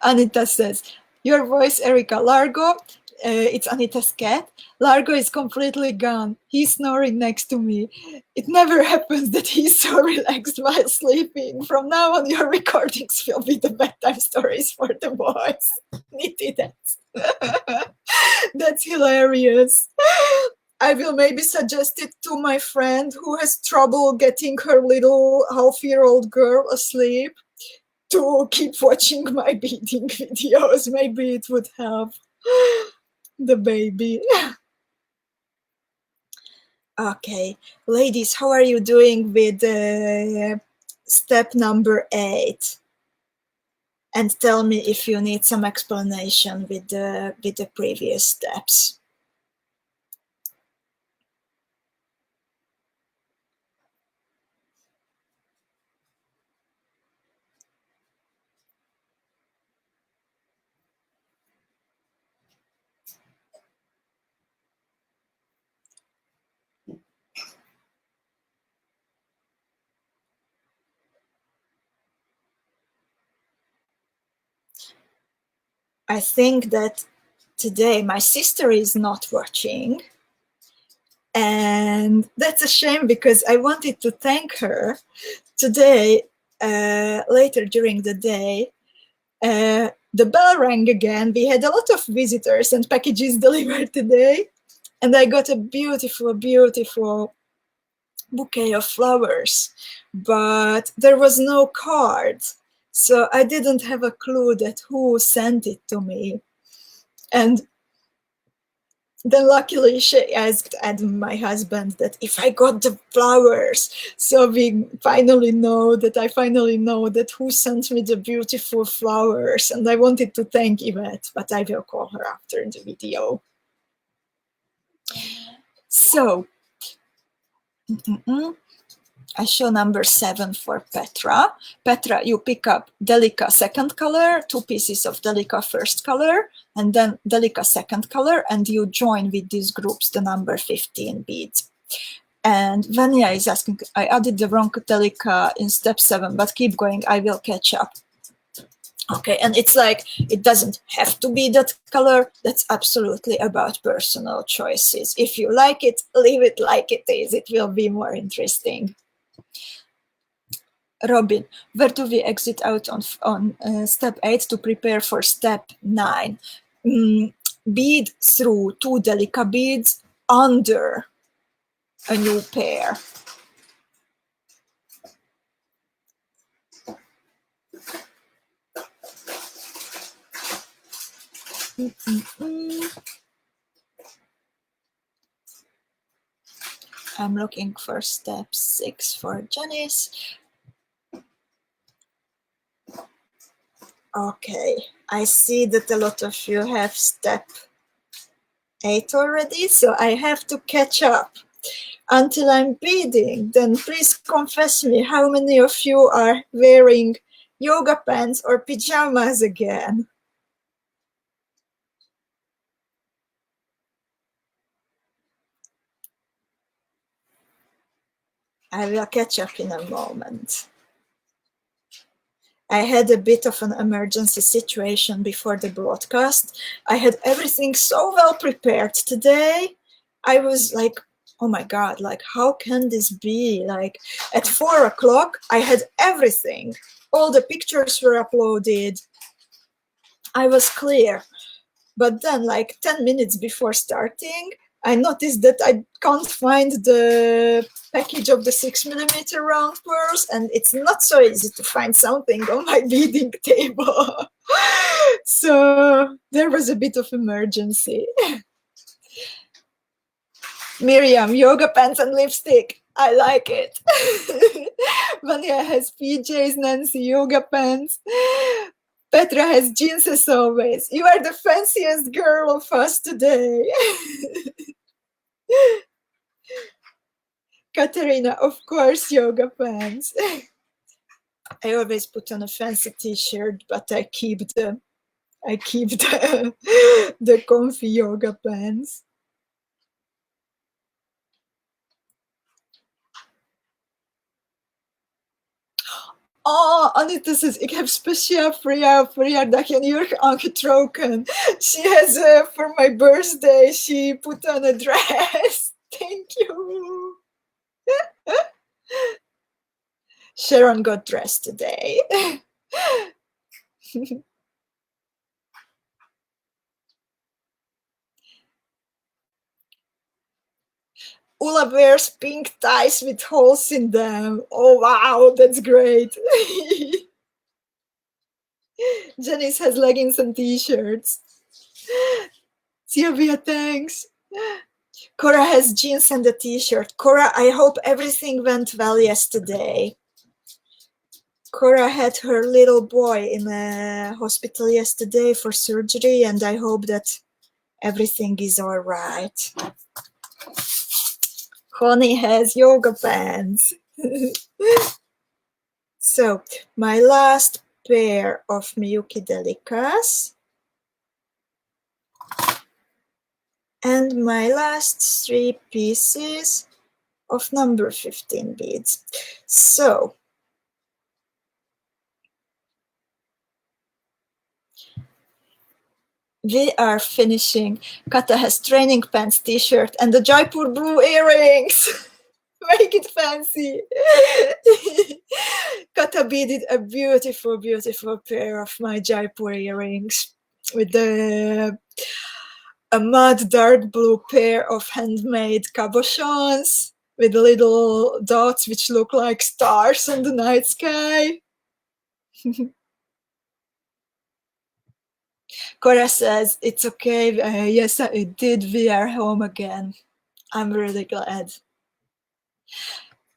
Anita says, your voice, Erika, Largo. it's Anita's cat. Largo is completely gone. He's snoring next to me. It never happens that he's so relaxed while sleeping. From now on, your recordings will be the bedtime stories for the boys. Nitty, that's hilarious. I will maybe suggest it to my friend who has trouble getting her little half-year-old girl asleep to keep watching my beading videos. Maybe it would help the baby. Okay, ladies, how are you doing with step number 8? And tell me if you need some explanation with the previous steps. I think that today my sister is not watching, and that's a shame because I wanted to thank her today. Later during the day, the bell rang again. We had a lot of visitors and packages delivered today, and I got a beautiful, beautiful bouquet of flowers, but there was no card, so I didn't have a clue that who sent it to me. And then luckily she asked Adam, my husband, that if I got the flowers. So we finally know that who sent me the beautiful flowers. And I wanted to thank Yvette, but I will call her after the video. So I show number 7 for Petra. Petra, you pick up Delica second color, 2 pieces of Delica first color, and then Delica second color, and you join with these groups the number 15 beads. And Vanya is asking, I added the wrong Delica in step 7, but keep going, I will catch up. Okay, and it's like, it doesn't have to be that color. That's absolutely about personal choices. If you like it, leave it like it is. It will be more interesting. Robin, where do we exit out on step 8 to prepare for step 9? Bead through 2 Delica beads under a new pair. I'm looking for step 6 for Janice. Okay, I see that a lot of you have step 8 already, so I have to catch up until I'm beading. Then please confess me how many of you are wearing yoga pants or pajamas again. I will catch up in a moment. I had a bit of an emergency situation before the broadcast. I had everything so well prepared today. I was like, oh my God, like, how can this be? Like, at 4 o'clock, I had everything. All the pictures were uploaded. I was clear. But then, like 10 minutes before starting, I noticed that I can't find the package of the 6mm round pearls, and it's not so easy to find something on my beading table. So there was a bit of emergency. Miriam, yoga pants and lipstick. I like it. Vanya has PJs, Nancy, yoga pants. Petra has jeans as always. You are the fanciest girl of us today. Katerina, of course, yoga pants. I always put on a fancy t-shirt, but I keep the comfy yoga pants. Oh, Anita says, ik heb speciaal voor jouw verjaardag een jurk aangetrokken. She has, for my birthday, she put on a dress. Thank you. Sharon got dressed today. Ula wears pink ties with holes in them. Oh, wow, that's great. Janice has leggings and t-shirts. Sylvia, thanks. Cora has jeans and a t-shirt. Cora, I hope everything went well yesterday. Cora had her little boy in a hospital yesterday for surgery, and I hope that everything is all right. Connie has yoga pants. So, my last pair of MIYUKI DELICAs. And my last 3 pieces of number 15 beads. So, we are finishing. Kata has training pants, t-shirt, and the Jaipur blue earrings. Make it fancy. Kata beaded a beautiful, beautiful pair of my Jaipur earrings with a mud dark blue pair of handmade cabochons with little dots which look like stars on the night sky. Cora says, it's okay. Yes, I did. We are home again. I'm really glad.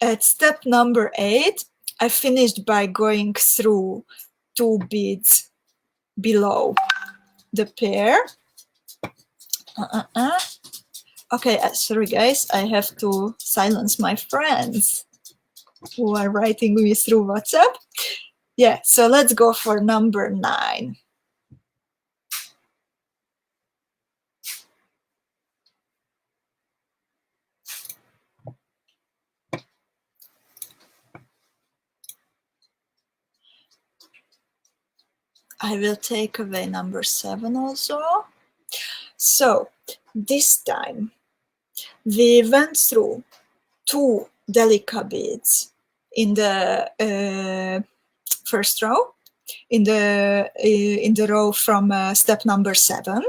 At step number 8, I finished by going through 2 beads below the pair. Okay, sorry guys, I have to silence my friends who are writing me through WhatsApp. Yeah, so let's go for number 9. I will take away number 7 also. So this time we went through 2 DELICA beads in the first row, in the row from step number 7,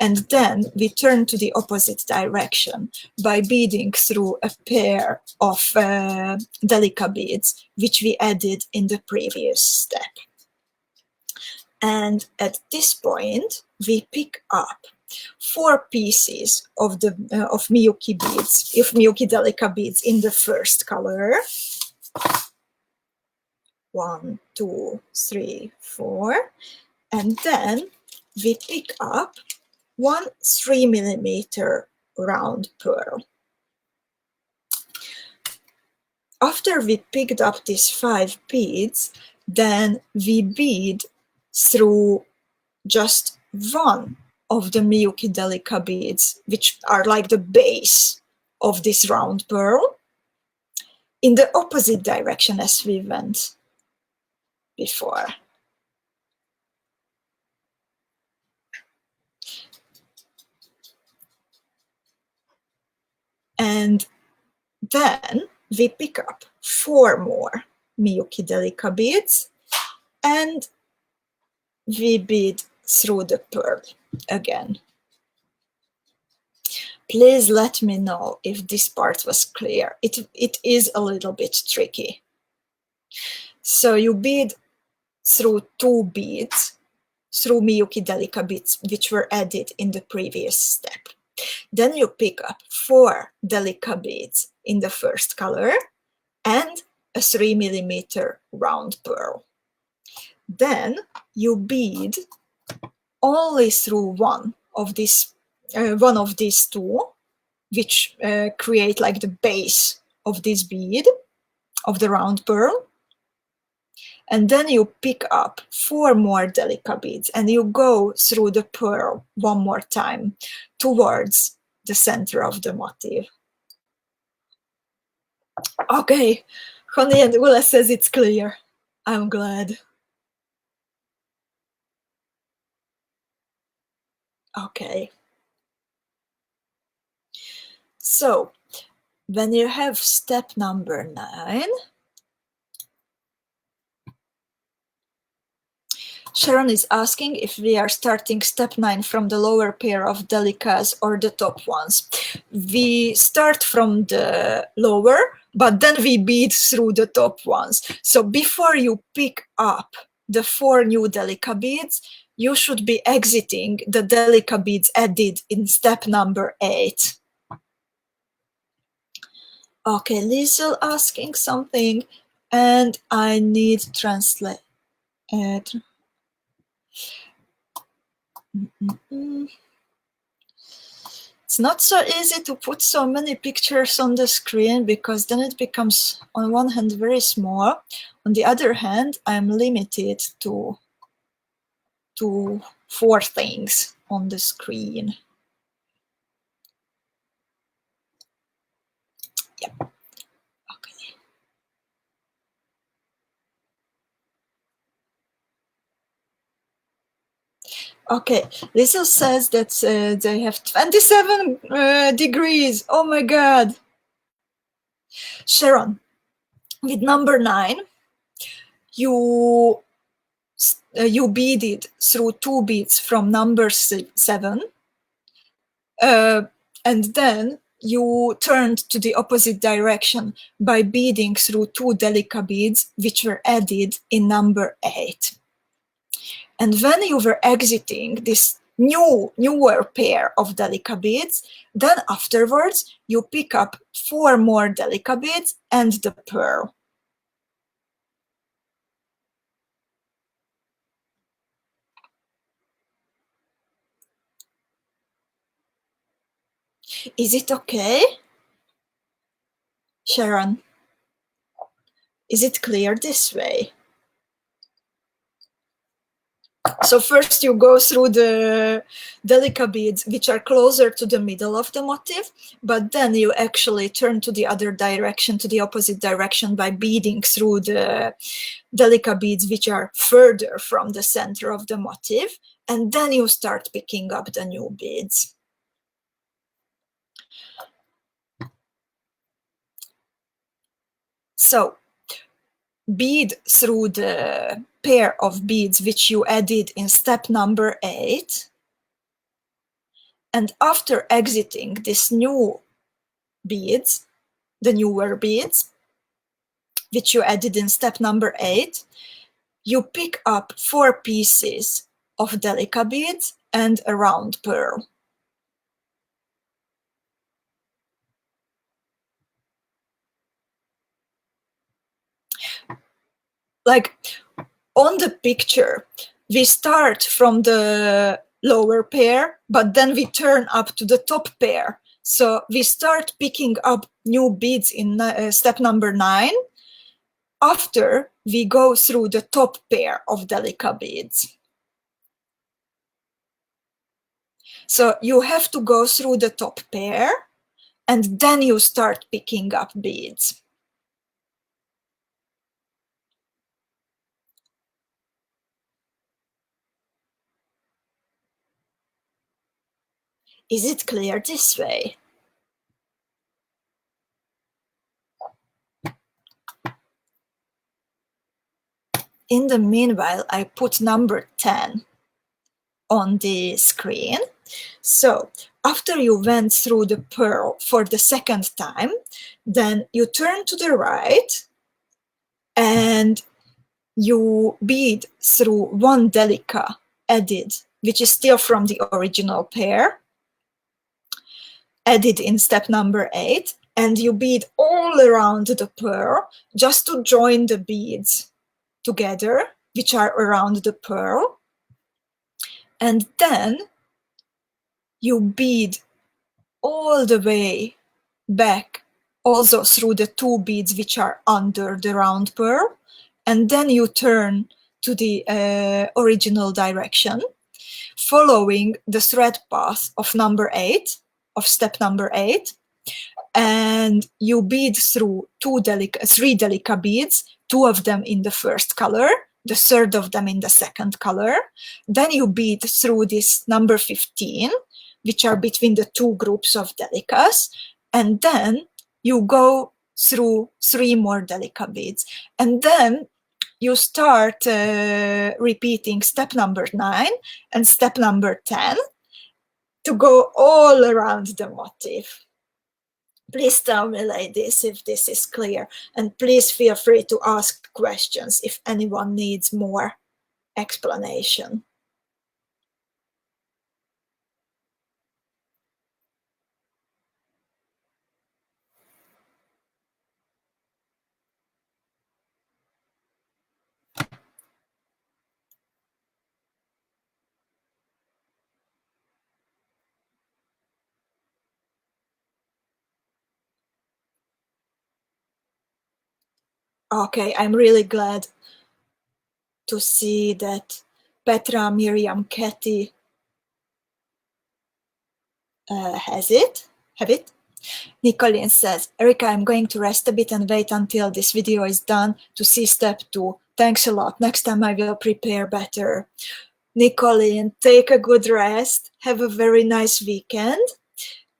and then we turned to the opposite direction by beading through a pair of DELICA beads which we added in the previous step. And at this point, we pick up 4 pieces of the of MIYUKI beads, of MIYUKI DELICA beads in the first color. 1, 2, 3, 4, and then we pick up 1 3mm round pearl. After we picked up these 5 beads, then we bead through just 1 of the MIYUKI DELICA beads, which are like the base of this round pearl, in the opposite direction as we went before. And then we pick up 4 more MIYUKI DELICA beads, and we bead through the pearl again. Please let me know if this part was clear. It is a little bit tricky. So you bead through 2 beads, through MIYUKI DELICA beads, which were added in the previous step. Then you pick up 4 DELICA beads in the first color and a 3mm round pearl. Then you bead only through one of these 2, which create like the base of this bead, of the round pearl. And then you pick up 4 more DELICA beads and you go through the pearl 1 more time towards the center of the motif. Okay, Honey and Ula says it's clear. I'm glad. Okay. So when you have step number 9, Sharon is asking if we are starting step 9 from the lower pair of delicas or the top ones. We start from the lower, but then we bead through the top ones. So before you pick up the 4 new delica beads, you should be exiting the delica beads added in step number 8. Okay, Liesel asking something, and I need to translate. It's not so easy to put so many pictures on the screen because then it becomes, on one hand, very small. On the other hand, I'm limited to 4 things on the screen. Yep. Okay. Okay, Lisa says that they have 27 degrees. Oh my God. Sharon, with number 9, you beaded through 2 beads from number 7, and then you turned to the opposite direction by beading through 2 delica beads, which were added in number 8. And when you were exiting this newer pair of delica beads, then afterwards you pick up 4 more delica beads and the pearl. Is it okay, Sharon? Is it clear this way? So first you go through the delica beads, which are closer to the middle of the motif, but then you actually turn to the other direction, to the opposite direction, by beading through the delica beads, which are further from the center of the motif, and then you start picking up the new beads. So bead through the pair of beads which you added in step number 8, and after exiting this new beads, the newer beads, which you added in step number 8, you pick up 4 pieces of delica beads and a round pearl. Like on the picture, we start from the lower pair, but then we turn up to the top pair. So we start picking up new beads in step number 9 after we go through the top pair of delica beads. So you have to go through the top pair and then you start picking up beads. Is it clear this way? In the meanwhile, I put number 10 on the screen. So after you went through the pearl for the second time, then you turn to the right and you bead through 1 delica added, which is still from the original pair, added in step number 8, and you bead all around the pearl just to join the beads together, which are around the pearl. And then you bead all the way back, also through the 2 beads which are under the round pearl, and then you turn to the original direction, following the thread path of number 8, of step number 8, and you bead through three Delica beads, 2 of them in the first color, the third of them in the second color. Then you bead through this number 15, which are between the 2 groups of Delicas, and then you go through 3 more Delica beads. And then you start repeating step number 9 and step number 10 to go all around the motif. Please tell me, ladies, if this is clear, and please feel free to ask questions if anyone needs more explanation. Okay, I'm really glad to see that Petra Miriam Ketty have it. Nicolene says, Erika, I'm going to rest a bit and wait until this video is done to see step 2. Thanks a lot. Next time I will prepare better. Nicolene, take a good rest. Have a very nice weekend.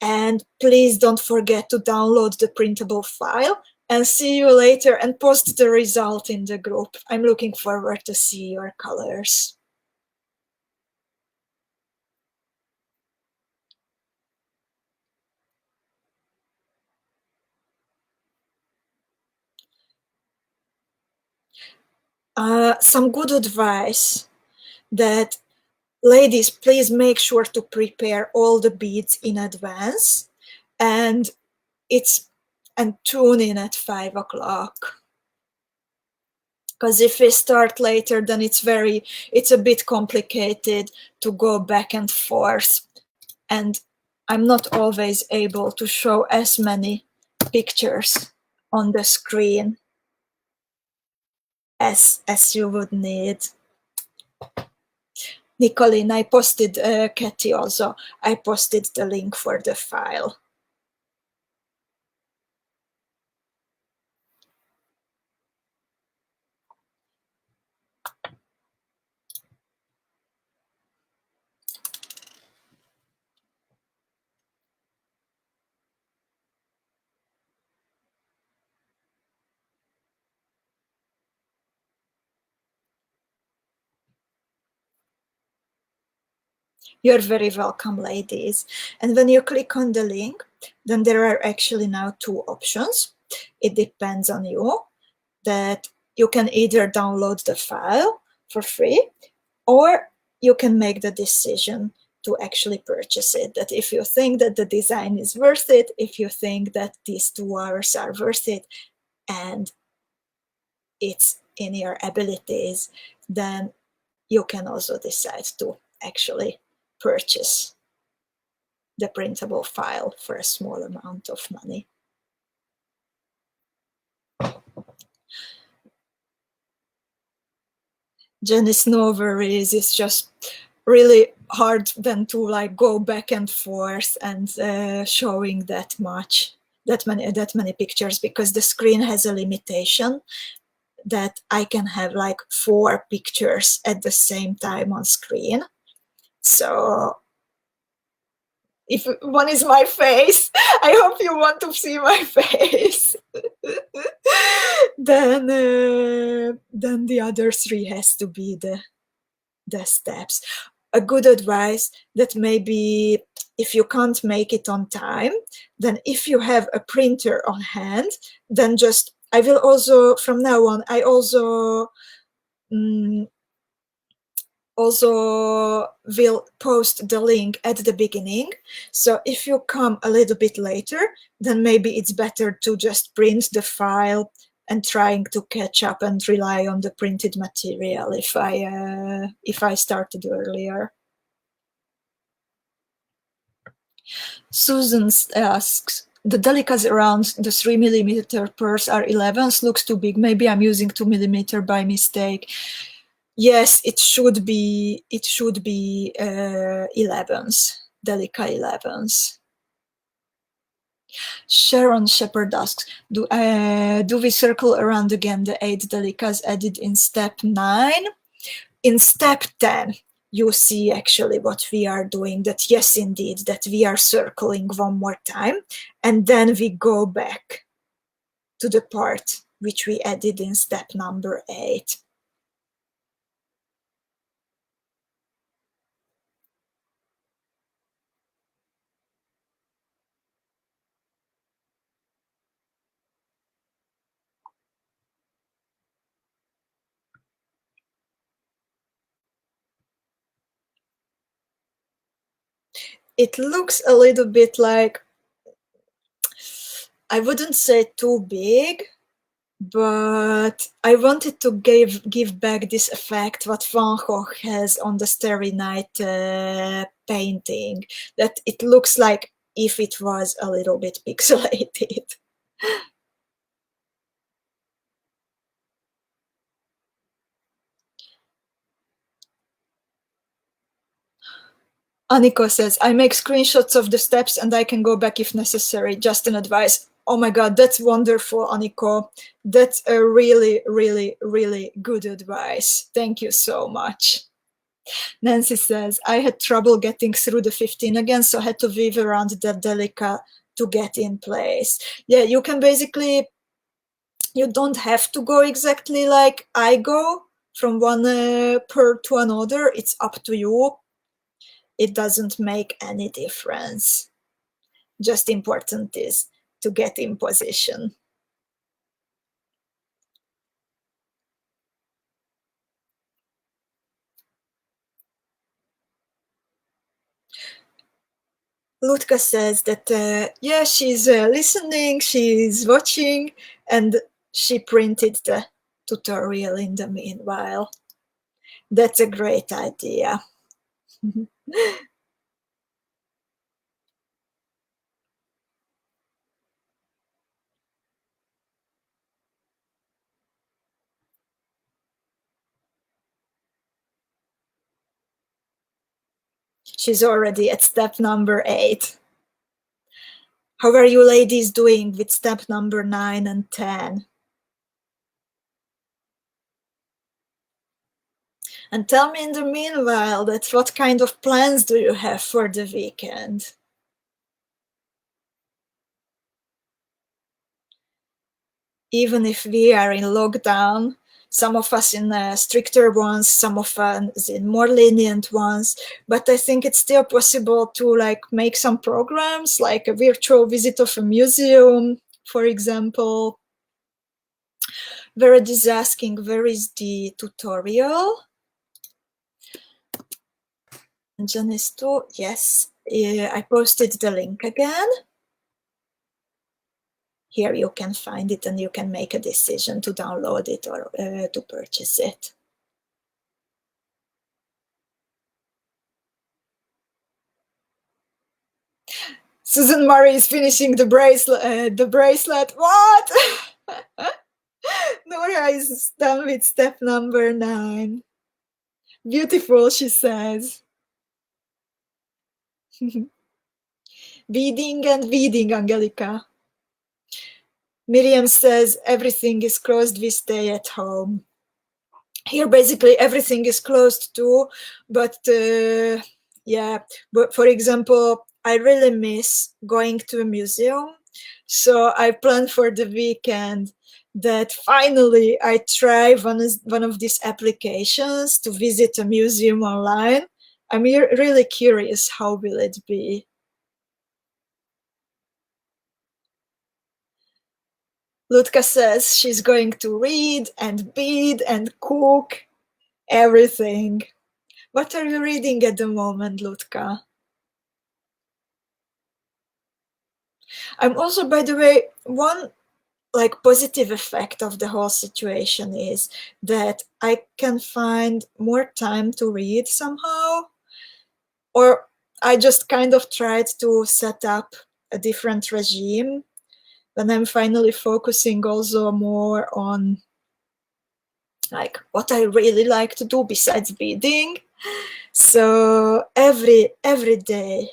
And please don't forget to download the printable file, and see you later and post the result in the group. I'm looking forward to see your colors. Some good advice that, ladies, please make sure to prepare all the beads in advance and tune in at 5 o'clock. Because if we start later, then it's a bit complicated to go back and forth. And I'm not always able to show as many pictures on the screen as you would need. Nicolene, I posted, Katie also, I posted the link for the file. You're very welcome, ladies. And when you click on the link, then there are actually now 2 options. It depends on you, that you can either download the file for free, or you can make the decision to actually purchase it. That if you think that the design is worth it, if you think that these 2 hours are worth it, and it's in your abilities, then you can also decide to actually purchase the printable file for a small amount of money. Janice, no worries. It's just really hard then to like go back and forth and showing that many pictures, because the screen has a limitation that I can have like 4 pictures at the same time on screen. So if one is my face, I hope you want to see my face. Then the other 3 has to be the steps. A good advice that maybe if you can't make it on time, then if you have a printer on hand, then just, I will also, from now on, I also will post the link at the beginning. So if you come a little bit later, then maybe it's better to just print the file and trying to catch up and rely on the printed material if I started earlier. Susan asks, the Delicas around the 3mm purse are 11s, looks too big. Maybe I'm using 2mm by mistake. Yes, it should be 11s, Delica 11s. Sharon Shepherd asks, do we circle around again the 8 delicas added in step 9? In step 10, you see actually what we are doing, that yes, indeed, that we are circling one more time, and then we go back to the part which we added in step number 8. It looks a little bit like, I wouldn't say too big, but I wanted to give back this effect what 𝐍𝐿𝐄 has on the Starry Night painting, that it looks like if it was a little bit pixelated. Aniko says, I make screenshots of the steps and I can go back if necessary. Just an advice. Oh my God, that's wonderful, Aniko. That's a really, really, really good advice. Thank you so much. Nancy says, I had trouble getting through the 15 again, so I had to weave around the DELICA to get in place. Yeah, you can basically, you don't have to go exactly like I go from one pearl to another. It's up to you. It doesn't make any difference. Just important is to get in position. Lutka says that, yeah, she's listening, she's watching, and she printed the tutorial in the meanwhile. That's a great idea. She's already at step number 8. How are you ladies doing with step number 9 and 10? And tell me in the meanwhile that what kind of plans do you have for the weekend? Even if we are in lockdown, some of us in stricter ones, some of us in more lenient ones, but I think it's still possible to like make some programs, like a virtual visit of a museum, for example. Vered is asking, where is the tutorial? And Janice too, yes, I posted the link again. Here you can find it and you can make a decision to download it or to purchase it. Susan Murray is finishing the bracelet. What? Nora is done with step number 9. Beautiful, she says. Beading and beading, Angelica. Miriam says everything is closed, we stay at home. Here basically everything is closed too, but yeah, but for example, I really miss going to a museum, so I plan for the weekend that finally I try one of these applications to visit a museum online. I'm really curious how will it be. Lutka says she's going to read and bead and cook, everything. What are you reading at the moment, Lutka? I'm also, by the way, one like positive effect of the whole situation is that I can find more time to read somehow, or I just kind of tried to set up a different regime when I'm finally focusing also more on like what I really like to do besides beading. So every day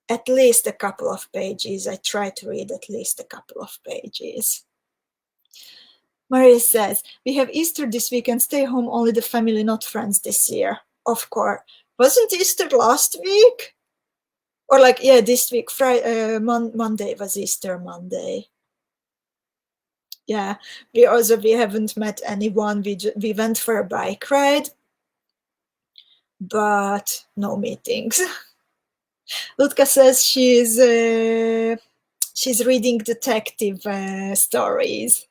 at least a couple of pages. I try to read at least a couple of pages. Maria says, we have Easter this week and stay home, only the family, not friends this year. Of course. Wasn't Easter last week? Or like, yeah, this week, Friday, Monday was Easter Monday. Yeah, we haven't met anyone. We went for a bike ride, but no meetings. Lutka says she's reading detective stories.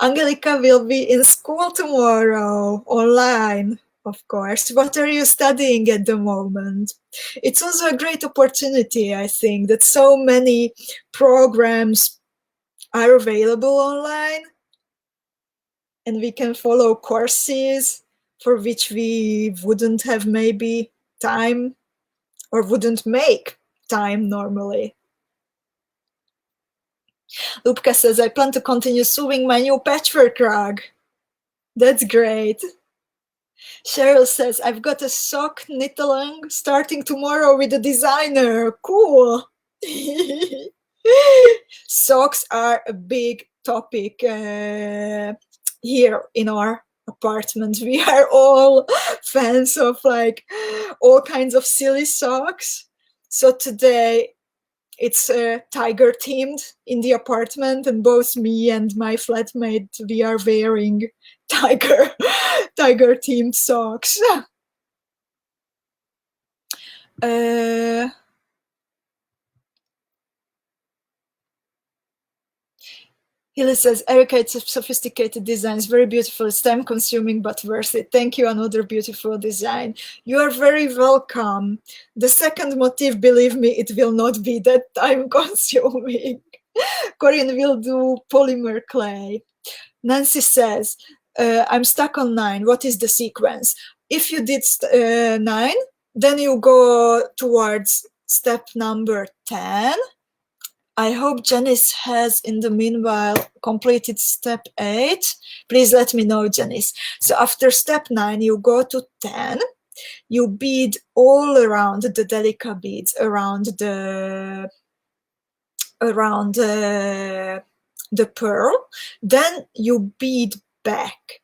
Angelica will be in school tomorrow, online, of course. What are you studying at the moment? It's also a great opportunity, I think, that so many programs are available online, and we can follow courses for which we wouldn't have maybe time or wouldn't make time normally. Lupka says, I plan to continue sewing my new patchwork rug. That's great. Cheryl says, I've got a sock knit along starting tomorrow with a designer. Cool. Socks are a big topic here in our apartment. We are all fans of like all kinds of silly socks. So today it's tiger themed in the apartment, and both me and my flatmate, we are wearing tiger themed socks. Hilly says, Erika, it's a sophisticated design. It's very beautiful. It's time consuming, but worth it. Thank you. Another beautiful design. You are very welcome. The second motif, believe me, it will not be that time consuming. Corinne will do polymer clay. Nancy says, I'm stuck on 9. What is the sequence? If you did 9, then you go towards step number 10. I hope Janice has, in the meanwhile, completed step 8. Please let me know, Janice. So after step 9, you go to 10. You bead all around the DELICA beads, around the pearl. Then you bead back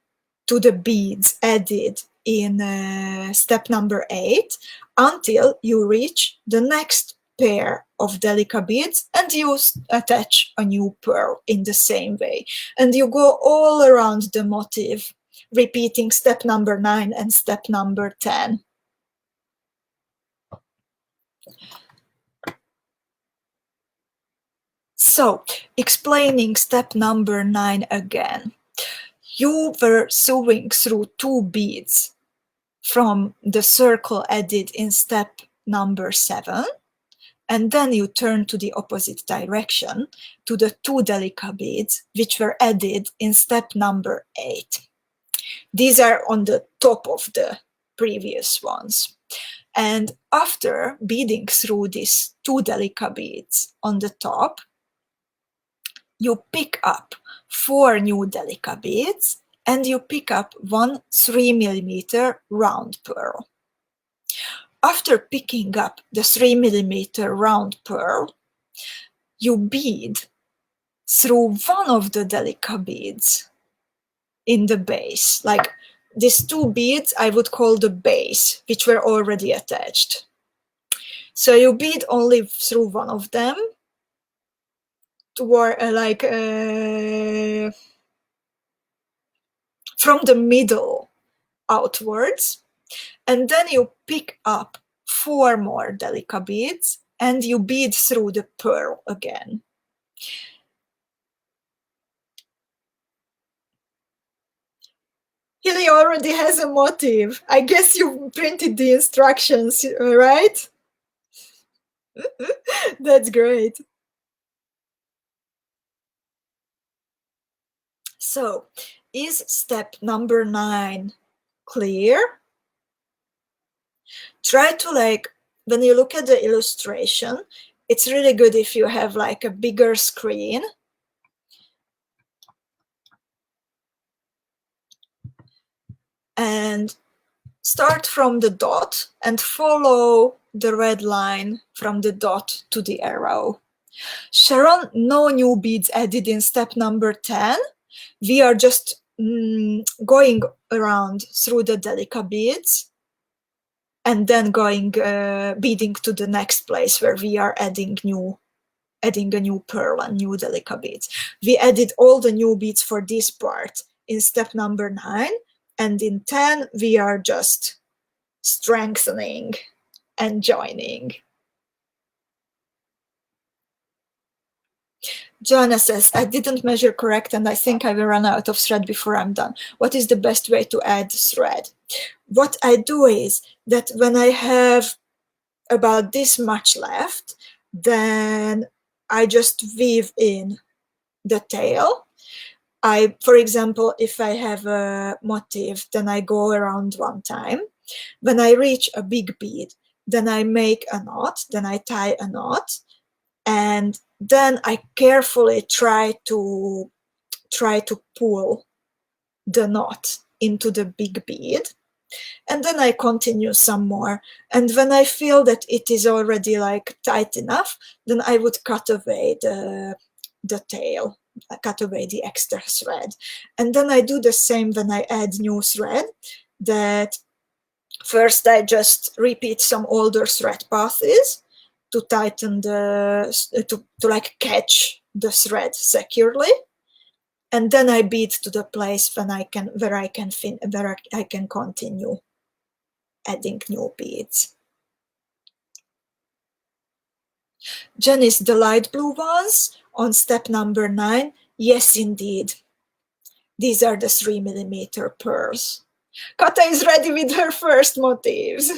to the beads added in step number 8 until you reach the next pair of DELICA beads, and you attach a new pearl in the same way. And you go all around the motif, repeating step number 9 and step number 10. So, explaining step number 9 again. You were sewing through 2 beads from the circle added in step number 7, and then you turn to the opposite direction to the 2 DELICA beads, which were added in step number 8. These are on the top of the previous ones. And after beading through these 2 DELICA beads on the top, you pick up 4 new DELICA beads, and you pick up 1 3mm round pearl. After picking up the 3mm round pearl, you bead through one of the DELICA beads in the base. Like these 2 beads, I would call the base, which were already attached. So you bead only through one of them, toward from the middle outwards, and then you pick up 4 more DELICA beads and you bead through the pearl again. Hilly already has a motive. I guess you printed the instructions, right? That's great. So, is step number 9 clear? Try to when you look at the illustration, it's really good if you have like a bigger screen. And start from the dot and follow the red line from the dot to the arrow. Sharon, no new beads added in step number 10. We are just going around through the DELICA beads and then going beading to the next place where we are adding a new pearl and new DELICA beads. We added all the new beads for this part in step number 9, and in 10 we are just strengthening and joining. Joanna says, I didn't measure correct and I think I will run out of thread before I'm done. What is the best way to add thread? What I do is that when I have about this much left, then I just weave in the tail. For example, if I have a motif, then I go around one time. When I reach a big bead, then I make a knot, then I tie a knot, and then I carefully try to pull the knot into the big bead, and then I continue some more. And when I feel that it is already like tight enough, then I would cut away the tail. I cut away the extra thread. And then I do the same when I add new thread, that first I just repeat some older thread passes to tighten to like catch the thread securely. And then I bead to the place where I can continue adding new beads. Janice, the light blue ones on step number 9, yes indeed. These are the 3mm pearls. Kata is ready with her first motif.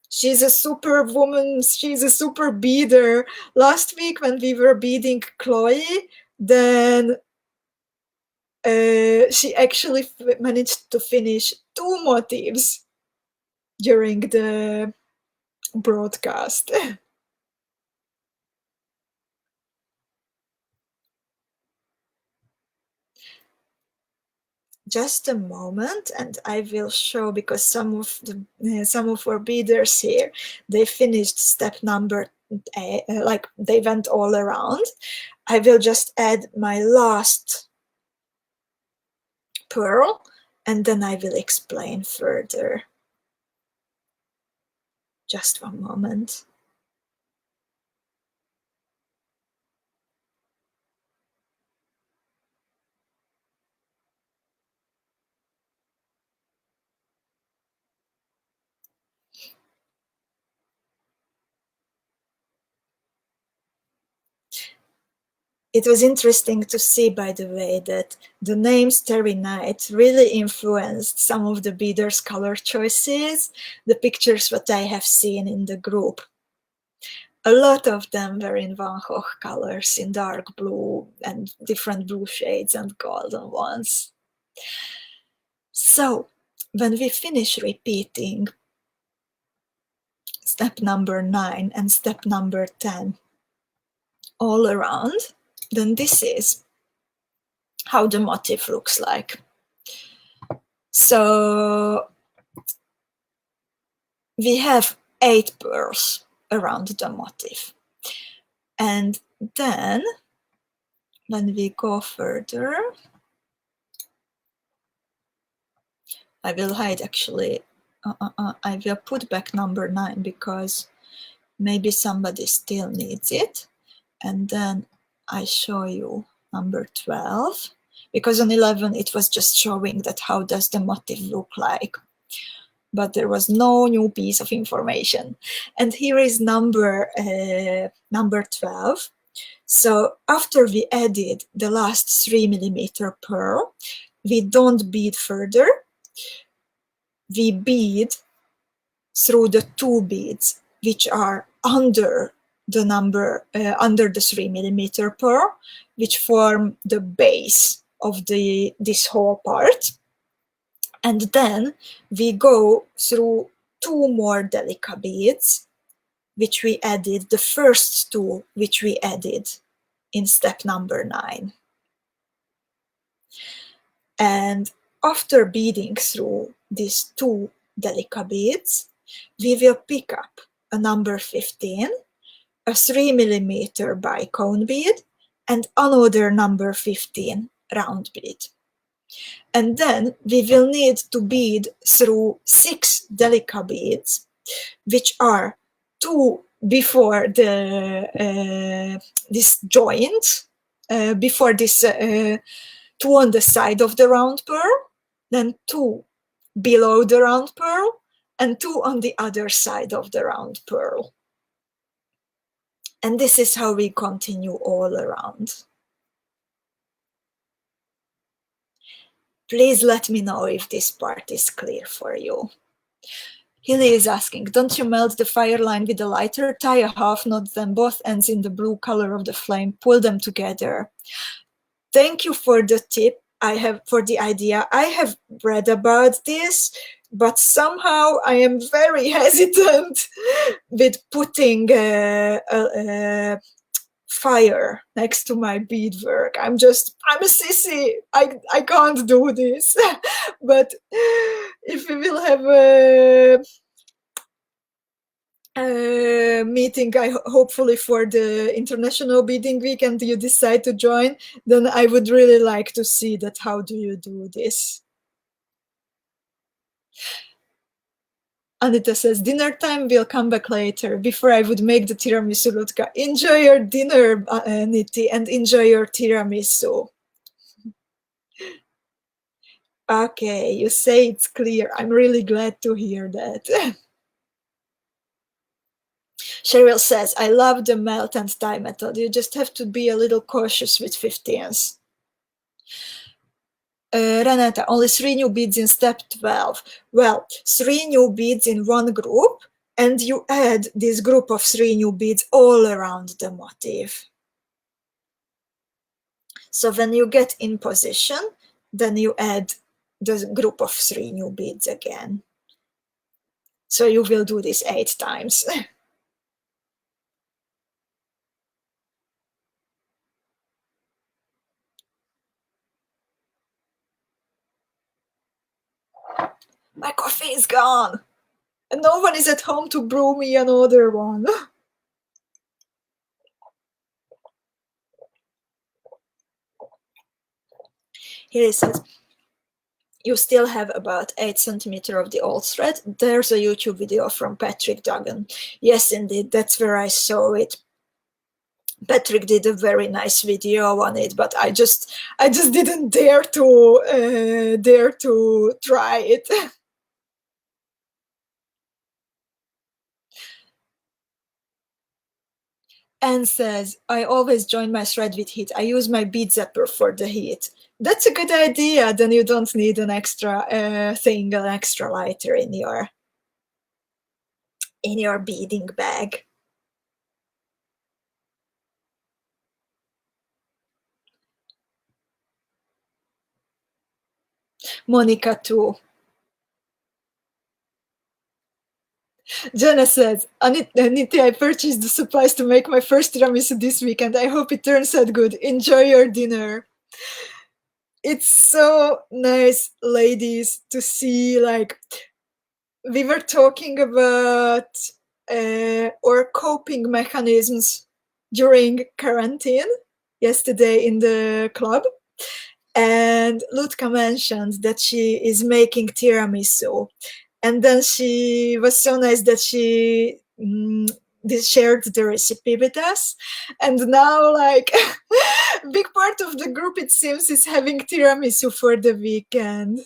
She's a super woman, she's a super beader. Last week when we were beading 𝐍𝐿𝐒, then she actually managed to finish 2 motifs during the broadcast. Just a moment, and I will show, because some of our beaders here, they finished step number 8, like they went all around. I will just add my last pearl, and then I will explain further. Just one moment. It was interesting to see, by the way, that the name Starry Night really influenced some of the beaders' color choices, the pictures that I have seen in the group. A lot of them were in 𝐌𝐻𝐿𝐒 colors, in dark blue and different blue shades and golden ones. So, when we finish repeating step number 9 and step number 10 all around, then this is how the motif looks like. So we have 8 pearls around the motif. And then when we go further, I will hide actually, I will put back number 9 because maybe somebody still needs it. And then I show you number 12, because on 11 it was just showing that how does the motif look like, but there was no new piece of information. And here is number 12. So after we added the last 3mm pearl, we don't bead further. We bead through the 2 beads which are under the under the 3mm pearl, which form the base of this whole part. And then we go through 2 more DELICA beads, which we added, the first 2 which we added in step number 9. And after beading through these 2 DELICA beads, we will pick up a number 15, a 3 millimeter BICONE bead, and another number 15 round bead. And then we will need to bead through 6 DELICA beads, which are 2 before the this joint, before this 2 on the side of the round pearl, then 2 below the round pearl, and 2 on the other side of the round pearl. And this is how we continue all around. Please let me know if this part is clear for you. Hilly is asking, don't you melt the fire line with a lighter? Tie a half knot, then both ends in the blue color of the flame, pull them together. Thank you for the tip. For the idea. I have read about this, but somehow I am very hesitant with putting fire next to my beadwork. I'm a sissy. I can't do this. But if we will have a meeting, hopefully for the International Beading Week, and you decide to join, then I would really like to see that. How do you do this? Anita says, dinner time, will come back later. Before I would make the tiramisu, Lutka. Enjoy your dinner, Niti, and enjoy your tiramisu. Okay, you say it's clear. I'm really glad to hear that. Cheryl says, I love the melt and tie method. You just have to be a little cautious with 15s. Renata, only 3 new beads in step 12. Well, 3 new beads in one group, and you add this group of 3 new beads all around the motif. So when you get in position, then you add the group of 3 new beads again. So you will do this 8 times. My coffee is gone, and no one is at home to brew me another one. Here it says, you still have about 8 centimeters of the old thread. There's a YouTube video from Patrick Duggan. Yes, indeed, that's where I saw it. Patrick did a very nice video on it, but I just didn't dare to try it. Anne says, I always join my thread with heat. I use my bead zapper for the heat. That's a good idea. Then you don't need an extra thing, an extra lighter in your beading bag. Monica too. Jenna says, Anita, I purchased the supplies to make my first tiramisu this weekend. I hope it turns out good. Enjoy your dinner. It's so nice, ladies, to see, like, we were talking about our coping mechanisms during quarantine yesterday in the club. And Lutka mentioned that she is making tiramisu. And then she was so nice that she shared the recipe with us. And now, like, a big part of the group, it seems, is having tiramisu for the weekend.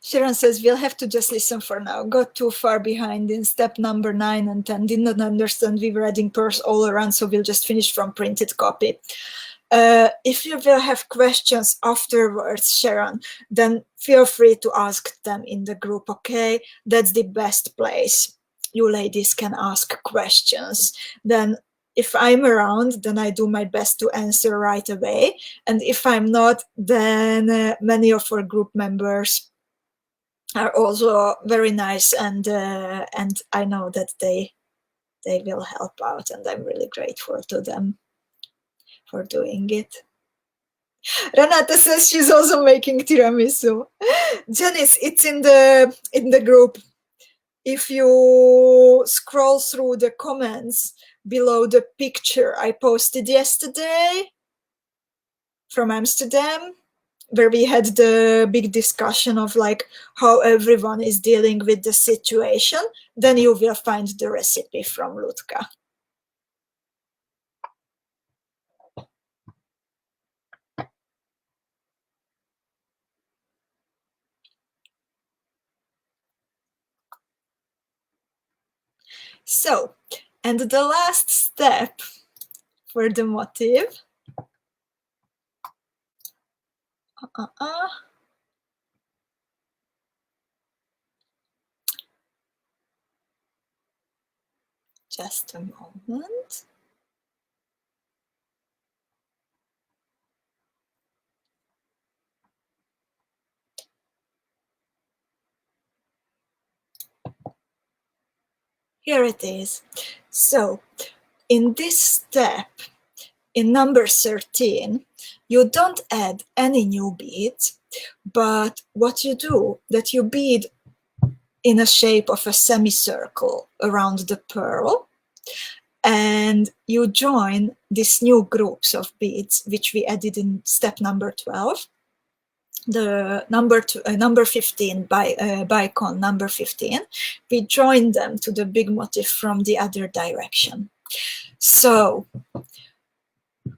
Sharon says, we'll have to just listen for now. Got too far behind in step number 9 and 10. Didn't understand we were adding pearls all around, so we'll just finish from printed copy. If you will have questions afterwards, Sharon, then feel free to ask them in the group, okay? That's the best place. You ladies can ask questions. Then if I'm around, then I do my best to answer right away. And if I'm not, then many of our group members are also very nice, and I know that they will help out, and I'm really grateful to them for doing it. Renata says she's also making tiramisu. Janice, it's in the group. If you scroll through the comments below the picture I posted yesterday from Amsterdam, where we had the big discussion of like how everyone is dealing with the situation, then you will find the recipe from Lutka. So, and the last step for the motif, just a moment. Here it is. So, in this step, in number 13, you don't add any new beads, but what you do, that you bead in a shape of a semicircle around the pearl, and you join these new groups of beads, which we added in step number 12, the number 15 by BICONE number 15, we join them to the big motif from the other direction. So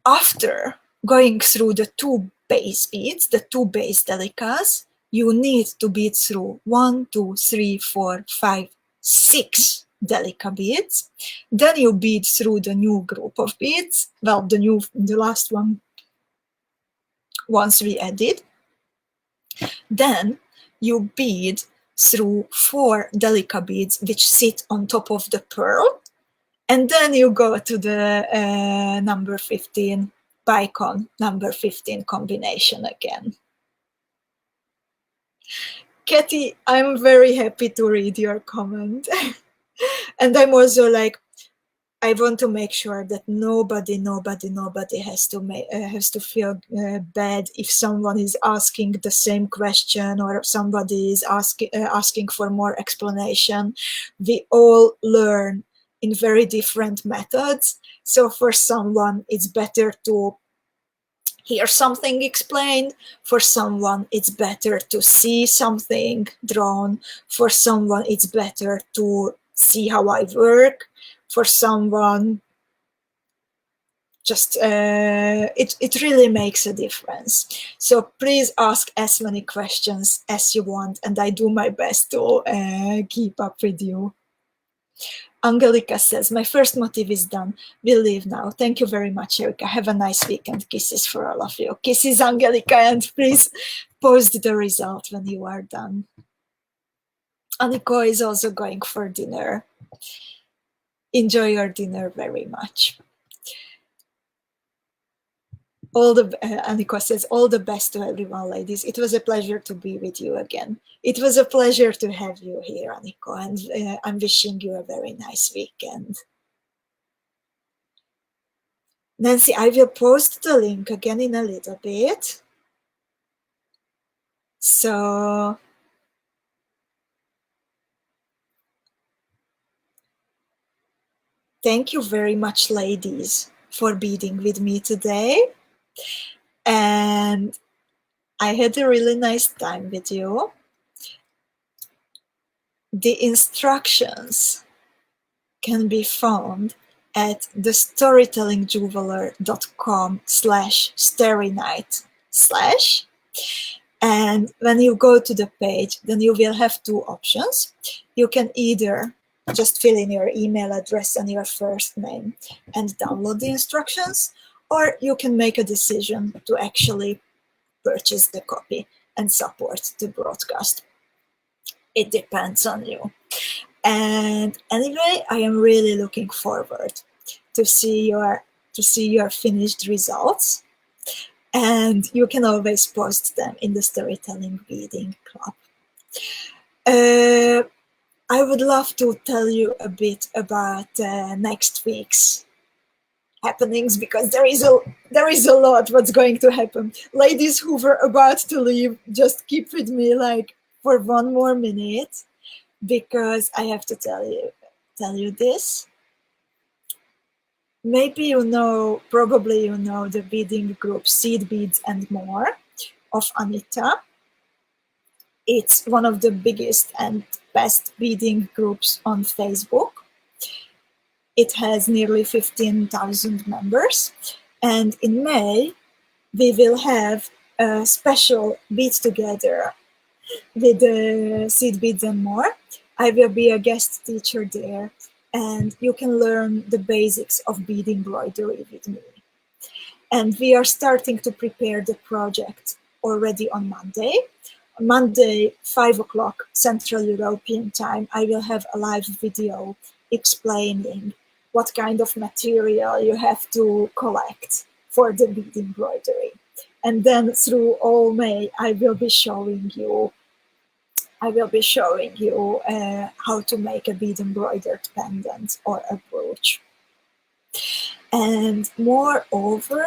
after going through the two base beads, the two base delicas, you need to bead through 1, 2, 3, 4, 5, 6 delica beads. Then you bead through the new group of beads, well, the last one, once we added. Then you bead through 4 delica beads which sit on top of the pearl, and then you go to the number 15 BICONE number 15 combination again. Katie, I'm very happy to read your comment. And I'm also like, I want to make sure that nobody has to feel bad if someone is asking the same question, or if somebody is asking for more explanation. We all learn in very different methods. So for someone, it's better to hear something explained. For someone, it's better to see something drawn. For someone, it's better to see how I work. For someone, just it really makes a difference. So please ask as many questions as you want, and I do my best to keep up with you. Angelica says, my first motif is done. We'll leave now. Thank you very much, Erika. Have a nice weekend. Kisses for all of you. Kisses, Angelica, and please post the result when you are done. Aniko is also going for dinner. Enjoy your dinner very much. Aniko says, all the best to everyone, ladies. It was a pleasure to be with you again. It was a pleasure to have you here, Aniko, and I'm wishing you a very nice weekend. Nancy, I will post the link again in a little bit. So thank you very much, ladies, for beading with me today. And I had a really nice time with you. The instructions can be found at thestorytellingjeweler.com/starrynight/. And when you go to the page, then you will have two options. You can either just fill in your email address and your first name and download the instructions, or you can make a decision to actually purchase the copy and support the broadcast. It depends on you. And anyway, I am really looking forward to see your finished results. And you can always post them in the Storytelling Beading Club. I would love to tell you a bit about next week's happenings, because there is a lot what's going to happen. Ladies who were about to leave, just keep with me like for one more minute, because I have to tell you this. Maybe you know, probably you know the beading group Seed Beads and More of Anita. It's one of the biggest and best beading groups on Facebook. It has nearly 15,000 members. And in May, we will have a special Bead Together with Seed Beads and More. I will be a guest teacher there, and you can learn the basics of bead embroidery with me. And we are starting to prepare the project already on Monday. Monday, 5 o'clock Central European time, I will have a live video explaining what kind of material you have to collect for the bead embroidery. And then through all May, I will be showing you how to make a bead embroidered pendant or a brooch. And moreover,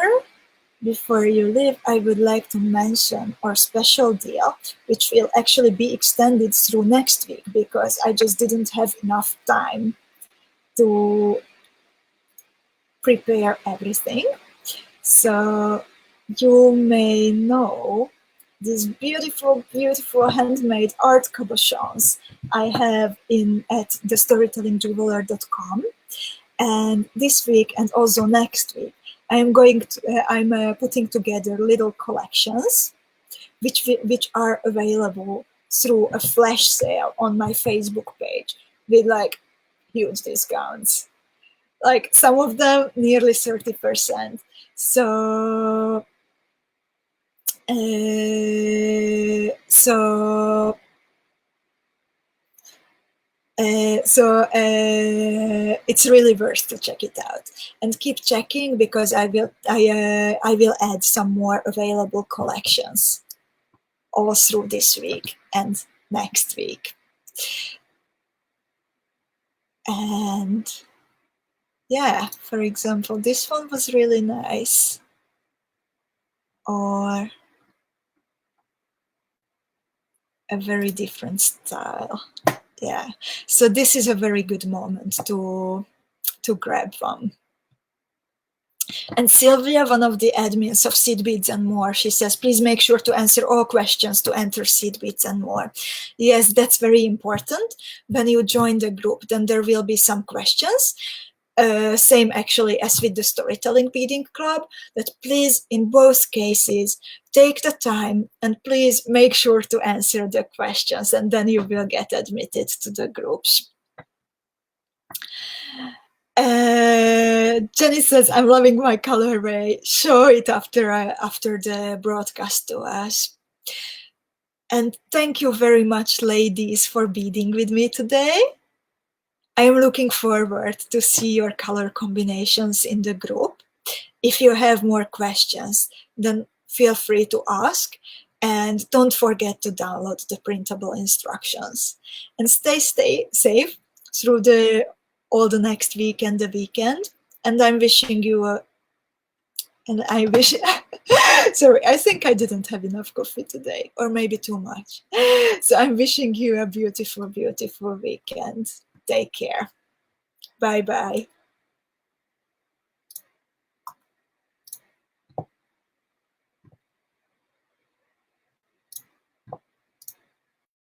before you leave, I would like to mention our special deal, which will actually be extended through next week, because I just didn't have enough time to prepare everything. So you may know these beautiful, beautiful handmade art cabochons I have at thestorytellingjeweler.com. And this week and also next week, I'm putting together little collections which are available through a flash sale on my Facebook page with like huge discounts. Like some of them nearly 30%. So it's really worth to check it out, and keep checking, because I will add some more available collections all through this week and next week. And yeah, for example, this one was really nice. Or a very different style. Yeah, so this is a very good moment to grab one. And Sylvia, one of the admins of Seed Beads and More, she says, please make sure to answer all questions to enter Seed Beads and More. Yes, that's very important. When you join the group, then there will be some questions. Same actually as with the Storytelling Beading Club, that please, in both cases, take the time and please make sure to answer the questions, and then you will get admitted to the groups. Jenny says, I'm loving my color ray. Show it after the broadcast to us. And thank you very much, ladies, for beading with me today. I am looking forward to see your color combinations in the group. If you have more questions, then feel free to ask. And don't forget to download the printable instructions. And stay safe through all the next week and the weekend. And I'm wishing you sorry, I think I didn't have enough coffee today, or maybe too much. So I'm wishing you a beautiful, beautiful weekend. Take care. Bye-bye.